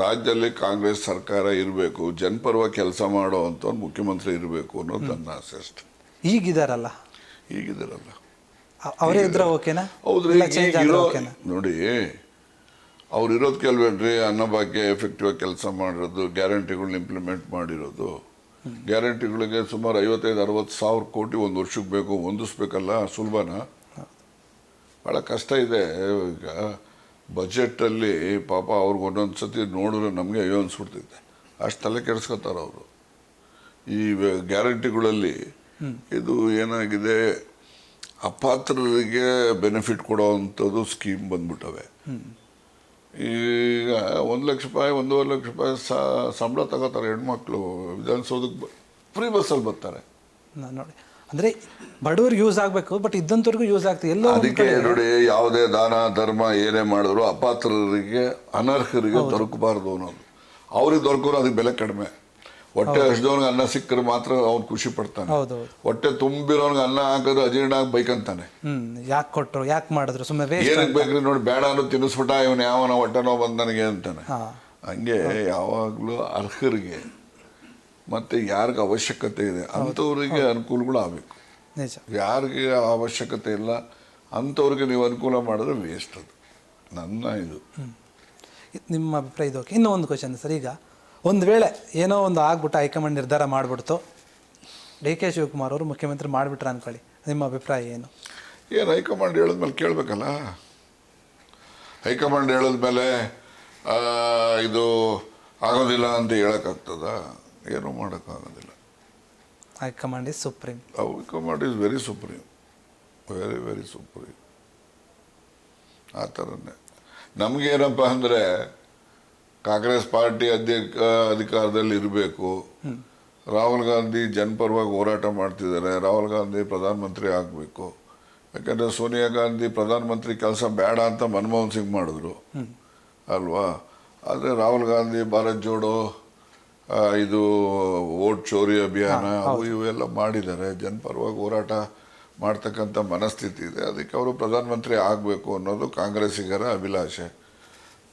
ರಾಜ್ಯದಲ್ಲಿ ಕಾಂಗ್ರೆಸ್ ಸರ್ಕಾರ ಇರಬೇಕು, ಜನಪರವ ಕೆಲಸ ಮಾಡೋ ಅಂತ ಒಂದು ಮುಖ್ಯಮಂತ್ರಿ ಇರಬೇಕು ಅನ್ನೋದು ನನ್ನ ಆಸೆ ಅಷ್ಟೆ. ಈಗಿದಾರಲ್ಲ ಅವರೇ ಇದ್ರೆ ಓಕೆನಾ? ಹೌದ್ರಿ, ನೋಡಿ ಅವ್ರು ಇರೋದು ಕೆಲವೇನ್ರಿ, ಅನ್ನಭಾಗ್ಯ ಎಫೆಕ್ಟಿವ್ ಆಗಿ ಕೆಲಸ ಮಾಡಿರೋದು, ಗ್ಯಾರಂಟಿಗಳನ್ನ ಇಂಪ್ಲಿಮೆಂಟ್ ಮಾಡಿರೋದು. ಗ್ಯಾರಂಟಿಗಳಿಗೆ ಸುಮಾರು 55-60 ಸಾವಿರ ಕೋಟಿ ಒಂದು ವರ್ಷಕ್ಕೆ ಬೇಕು. ಹೊಂದಿಸ್ಬೇಕಲ್ಲ, ಸುಲಭನಾ? ಭಾಳ ಕಷ್ಟ ಇದೆ. ಈಗ ಬಜೆಟಲ್ಲಿ ಪಾಪ ಅವ್ರಿಗೆ ಒಂದೊಂದು ಸತಿ ನೋಡಿದ್ರೆ ನಮಗೆ ಅಯ್ಯೋ ಅನ್ಸ್ಬಿಡ್ತೈತೆ. ಅಷ್ಟು ತಲೆ ಕೆಡಿಸ್ಕೊತಾರೆ ಅವರು. ಈ ಗ್ಯಾರಂಟಿಗಳಲ್ಲಿ ಇದು ಏನಾಗಿದೆ, ಅಪಾತ್ರರಿಗೆ ಬೆನಿಫಿಟ್ ಕೊಡೋ ಅಂಥದ್ದು ಸ್ಕೀಮ್ ಬಂದ್ಬಿಟ್ಟವೆ. ಈಗ 1 ಲಕ್ಷ ರೂಪಾಯಿ 1.5 ಲಕ್ಷ ರೂಪಾಯಿ ಸಂಬಳ ತಗೋತಾರೆ ಹೆಣ್ಮಕ್ಳು. ವಿಧಾನಸೌಧಕ್ಕೆ ಫ್ರೀ ಬಸ್ಸಲ್ಲಿ ಬರ್ತಾರೆ. ನೋಡಿ ಅಂದರೆ ಬಡವ್ರಿಗೆ ಯೂಸ್ ಆಗಬೇಕು, ಬಟ್ ಇದ್ದಂಥವ್ರಿಗೂ ಯೂಸ್ ಆಗ್ತದೆ ಎಲ್ಲೋ ಒಂದ್ ಅದಕ್ಕೆ ನೋಡಿ, ಯಾವುದೇ ದಾನ ಧರ್ಮ ಏನೇ ಮಾಡಿದ್ರು ಅಪಾತ್ರರಿಗೆ ಅನರ್ಹರಿಗೆ ದೊರಕಬಾರ್ದು ಅನ್ನೋದು. ಅವ್ರಿಗೆ ದೊರಕೋರು ಅದಕ್ಕೆ ಬೆಲೆ ಕಡಿಮೆ. ಹೊಟ್ಟೆ ಹಸಿದವನಿಗೆ ಅನ್ನ ಸಿಕ್ಕರೆ ಮಾತ್ರ ಅವ್ನು ಖುಷಿ ಪಡ್ತಾನೆ. ಹೊಟ್ಟೆ ತುಂಬಿರೋನ್ಗೆ ಅನ್ನ ಹಾಕಿದ್ರೆ ಅಜೀರ್ಣ ಆಗಿ ಬೈಕಂತಾನೆ. ಯಾಕೆ ಕೊಟ್ಟರು, ಯಾಕೆ ಮಾಡಿದ್ರು, ಸುಮ್ಮನೆ ಏನಕ್ಕೆ ಬೇಕ್ರಿ ನೋಡಿ, ಬೇಡ ಅನ್ನೋ ತಿನ್ನಿಸ್ಬಿಟ್ಟ ಇವನು, ಯಾವನ ಹೊಟ್ಟೆ ನೋವು ಬಂದು ನನಗೆ ಅಂತಾನೆ. ಹಂಗೆ ಯಾವಾಗಲೂ ಅರ್ಹರಿಗೆ ಮತ್ತು ಯಾರಿಗೆ ಅವಶ್ಯಕತೆ ಇದೆ ಅಂಥವ್ರಿಗೆ ಅನುಕೂಲಗಳು ಆಗಬೇಕು. ಯಾರಿಗೆ ಅವಶ್ಯಕತೆ ಇಲ್ಲ ಅಂಥವ್ರಿಗೆ ನೀವು ಅನುಕೂಲ ಮಾಡಿದ್ರೆ ವೇಸ್ಟ್. ಅದು ನನ್ನ ಇದು. ನಿಮ್ಮ ಅಭಿಪ್ರಾಯ ಇದು. ಇನ್ನೂ ಒಂದು ಕ್ವಶನ್ ಸರ್, ಈಗ ಒಂದು ವೇಳೆ ಏನೋ ಒಂದು ಆಗ್ಬಿಟ್ಟು ಹೈಕಮಾಂಡ್ ನಿರ್ಧಾರ ಮಾಡಿಬಿಡ್ತು, ಡಿ ಕೆ ಶಿವಕುಮಾರ್ ಅವರು ಮುಖ್ಯಮಂತ್ರಿ ಮಾಡಿಬಿಟ್ರೆ ಅಂದ್ಕೊಳ್ಳಿ, ನಿಮ್ಮ ಅಭಿಪ್ರಾಯ ಏನು? ಹೈಕಮಾಂಡ್ ಹೇಳಿದ್ಮೇಲೆ ಕೇಳಬೇಕಲ್ಲ. ಹೈಕಮಾಂಡ್ ಹೇಳಿದ್ಮೇಲೆ ಇದು ಆಗೋದಿಲ್ಲ ಅಂತ ಹೇಳೋಕ್ಕಾಗ್ತದ? ಏನೂ ಮಾಡೋಕ್ಕಾಗೋದಿಲ್ಲ. High command is supreme. High command is very supreme, very very supreme. ಆ ಥರನೇ ನಮಗೇನಪ್ಪ ಅಂದರೆ ಕಾಂಗ್ರೆಸ್ ಪಾರ್ಟಿ ಅಧಿಕಾರದಲ್ಲಿ ಇರಬೇಕು. ರಾಹುಲ್ ಗಾಂಧಿ ಜನಪರವಾಗಿ ಹೋರಾಟ ಮಾಡ್ತಿದ್ದಾರೆ. ರಾಹುಲ್ ಗಾಂಧಿ ಪ್ರಧಾನಮಂತ್ರಿ ಆಗಬೇಕು. ಯಾಕಂದರೆ ಸೋನಿಯಾ ಗಾಂಧಿ ಪ್ರಧಾನಮಂತ್ರಿ ಕೆಲಸ ಬೇಡ ಅಂತ ಮನಮೋಹನ್ ಸಿಂಗ್ ಮಾಡಿದ್ರು ಅಲ್ವಾ. ಆದರೆ ರಾಹುಲ್ ಗಾಂಧಿ ಭಾರತ್ ಜೋಡೋ ಇದು ವೋಟ್ ಚೋರಿ ಅಭಿಯಾನ ಅವು ಇವೆಲ್ಲ ಮಾಡಿದ್ದಾರೆ. ಜನಪರವಾಗಿ ಹೋರಾಟ ಮಾಡ್ತಕ್ಕಂಥ ಮನಸ್ಥಿತಿ ಇದೆ. ಅದಕ್ಕೆ ಅವರು ಪ್ರಧಾನಮಂತ್ರಿ ಆಗಬೇಕು ಅನ್ನೋದು ಕಾಂಗ್ರೆಸ್ಸಿಗರ ಅಭಿಲಾಷೆ.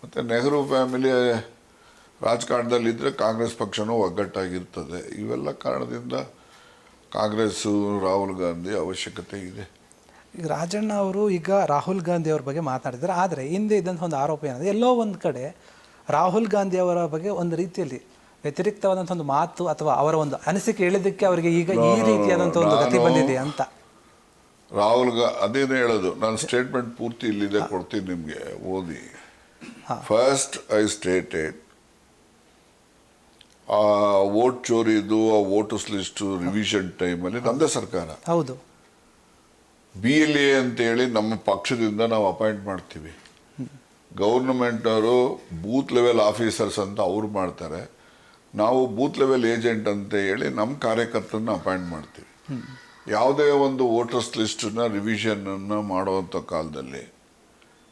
ಮತ್ತು ನೆಹರು ಫ್ಯಾಮಿಲಿ ರಾಜಕಾರಣದಲ್ಲಿದ್ದರೆ ಕಾಂಗ್ರೆಸ್ ಪಕ್ಷನೂ ಒಗ್ಗಟ್ಟಾಗಿರ್ತದೆ. ಇವೆಲ್ಲ ಕಾರಣದಿಂದ ಕಾಂಗ್ರೆಸ್ಸು ರಾಹುಲ್ ಗಾಂಧಿ ಅವಶ್ಯಕತೆ ಇದೆ. ಈಗ ರಾಜಣ್ಣ ಅವರು ಈಗ ರಾಹುಲ್ ಗಾಂಧಿ ಅವ್ರ ಬಗ್ಗೆ ಮಾತನಾಡಿದ್ದಾರೆ. ಆದರೆ ಹಿಂದೆ ಇದ್ದಂಥ ಒಂದು ಆರೋಪ ಏನಂದರೆ, ಎಲ್ಲೋ ಒಂದು ಕಡೆ ರಾಹುಲ್ ಗಾಂಧಿ ಅವರ ಬಗ್ಗೆ ಒಂದು ರೀತಿಯಲ್ಲಿ ವ್ಯತಿರಿಕ್ತವಾದಂಥ ಒಂದು ಮಾತು ಅಥವಾ ಅವರ ಒಂದು ಅನಿಸಿಕೆ ಹೇಳಿದ್ದಕ್ಕೆ ಅವರಿಗೆ ಈಗ ಈ ರೀತಿಯಾದಂಥ ಒಂದು ಗತಿ ಬಂದಿದೆ ಅಂತ. ಅದೇನು ಹೇಳೋದು, ನಾನು ಸ್ಟೇಟ್ಮೆಂಟ್ ಪೂರ್ತಿ ಇಲ್ಲಿದೆ, ಕೊಡ್ತೀನಿ ನಿಮಗೆ, ಓದಿ. ಫಸ್ಟ್ ಐ ಸ್ಟೇಟೆಡ್ ಆ ವೋಟ್ ಚೋರಿದು, ಆ ವೋಟರ್ಸ್ ಲಿಸ್ಟು ರಿವಿಷನ್ ಟೈಮಲ್ಲಿ ನಮ್ಮದೇ ಸರ್ಕಾರ. ಹೌದು. BLA ಅಂತೇಳಿ ನಮ್ಮ ಪಕ್ಷದಿಂದ ನಾವು ಅಪಾಯಿಂಟ್ ಮಾಡ್ತೀವಿ. ಗೌರ್ನಮೆಂಟವರು ಬೂತ್ ಲೆವೆಲ್ ಆಫೀಸರ್ಸ್ ಅಂತ ಅವ್ರು ಮಾಡ್ತಾರೆ. ನಾವು ಬೂತ್ ಲೆವೆಲ್ ಏಜೆಂಟ್ ಅಂತ ಹೇಳಿ ನಮ್ಮ ಕಾರ್ಯಕರ್ತರನ್ನ ಅಪಾಯಿಂಟ್ ಮಾಡ್ತೀವಿ. ಯಾವುದೇ ಒಂದು ವೋಟರ್ಸ್ ಲಿಸ್ಟನ್ನ ರಿವಿಷನನ್ನು ಮಾಡುವಂಥ ಕಾಲದಲ್ಲಿ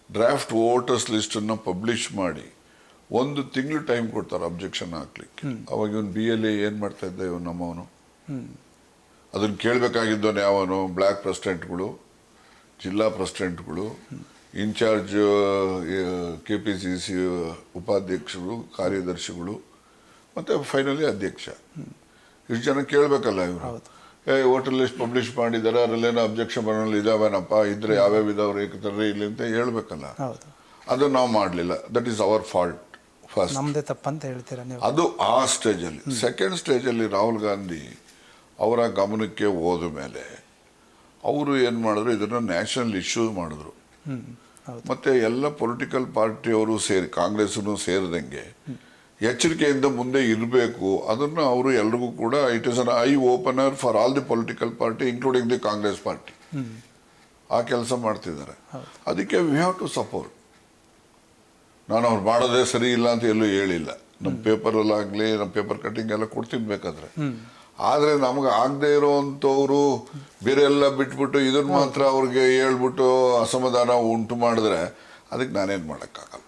ಡ್ರಾಫ್ಟ್ ವೋಟರ್ಸ್ ಲಿಸ್ಟನ್ನು ಪಬ್ಲಿಷ್ ಮಾಡಿ 1 ತಿಂಗಳು ಟೈಮ್ ಕೊಡ್ತಾರೆ ಅಬ್ಜೆಕ್ಷನ್ ಹಾಕ್ಲಿಕ್ಕೆ. ಅವಾಗ ಇವನು BLA ಏನು ಮಾಡ್ತಾ ಇದ್ದ, ಇವನು ನಮ್ಮವನು ಅದನ್ನು ಕೇಳಬೇಕಾಗಿದ್ದವನು ಯಾವನು? ಬ್ಲ್ಯಾಕ್ ಪ್ರೆಸಿಡೆಂಟ್ಗಳು, ಜಿಲ್ಲಾ ಪ್ರೆಸಿಡೆಂಟ್ಗಳು, ಇನ್ಚಾರ್ಜ್ KPCC ಉಪಾಧ್ಯಕ್ಷರು, ಕಾರ್ಯದರ್ಶಿಗಳು, ಮತ್ತು ಫೈನಲಿ ಅಧ್ಯಕ್ಷ. ಇಷ್ಟು ಜನ ಕೇಳಬೇಕಲ್ಲ ಇವರು. ವೋಟರ್ ಲಿಸ್ಟ್ ಪಬ್ಲಿಷ್ ಮಾಡಿದ್ದಾರೆ, ಅದರಲ್ಲೇನೋ ಅಬ್ಜೆಕ್ಷನ್ ಬರೋಲ್ಲ ಇದಾವೇನಪ್ಪ, ಇದ್ರೆ ಯಾವ್ಯಾವ ಇದಾವ್ರು ಏಕತರ್ರಿ ಇಲ್ಲಿ ಅಂತ ಹೇಳ್ಬೇಕಲ್ಲ. ಅದನ್ನು ನಾವು ಮಾಡಲಿಲ್ಲ. That is our fault. First ನಮ್ಮದೇ ತಪ್ಪಂತ ಹೇಳ್ತೀರಾ ನೀವು? ಅದು ಆ ಸ್ಟೇಜಲ್ಲಿ. ಸೆಕೆಂಡ್ ಸ್ಟೇಜಲ್ಲಿ ರಾಹುಲ್ ಗಾಂಧಿ ಅವರ ಗಮನಕ್ಕೆ ಹೋದ ಮೇಲೆ ಅವರು ಏನು ಮಾಡಿದ್ರು, ಇದನ್ನು ನ್ಯಾಷನಲ್ ಇಶ್ಯೂ ಮಾಡಿದ್ರು. ಮತ್ತು ಎಲ್ಲ ಪೊಲಿಟಿಕಲ್ ಪಾರ್ಟಿಯವರು ಸೇರಿ, ಕಾಂಗ್ರೆಸ್ಸನ್ನು ಸೇರಿದಂಗೆ ಎಚ್ಚರಿಕೆಯಿಂದ ಮುಂದೆ ಇರಬೇಕು. ಅದನ್ನು ಅವರು ಎಲ್ರಿಗೂ ಕೂಡ, it is an I opener for all the political party including the Congress party. ಆ ಕೆಲಸ ಮಾಡ್ತಿದ್ದಾರೆ. ಅದಕ್ಕೆ ವಿ ಹ್ಯಾವ್ ಟು ಸಪೋರ್ಟ್. ನಾನು ಅವ್ರು ಮಾಡೋದೇ ಸರಿ ಇಲ್ಲ ಅಂತ ಎಲ್ಲೂ ಹೇಳಿಲ್ಲ. ನಮ್ಮ ಪೇಪರಲ್ಲಾಗಲಿ, ನಮ್ಮ ಪೇಪರ್ ಕಟ್ಟಿಂಗ್ ಎಲ್ಲ ಕೊಡ್ತೀನಿ ಬೇಕಾದ್ರೆ. ಆದರೆ ನಮಗೆ ಆಗದೆ ಇರೋವಂಥವ್ರು ಬೇರೆ ಎಲ್ಲ ಬಿಟ್ಬಿಟ್ಟು ಇದನ್ನು ಮಾತ್ರ ಅವ್ರಿಗೆ ಹೇಳ್ಬಿಟ್ಟು ಅಸಮಾಧಾನ ಉಂಟು ಮಾಡಿದ್ರೆ ಅದಕ್ಕೆ ನಾನೇನು ಮಾಡೋಕ್ಕಾಗಲ್ಲ.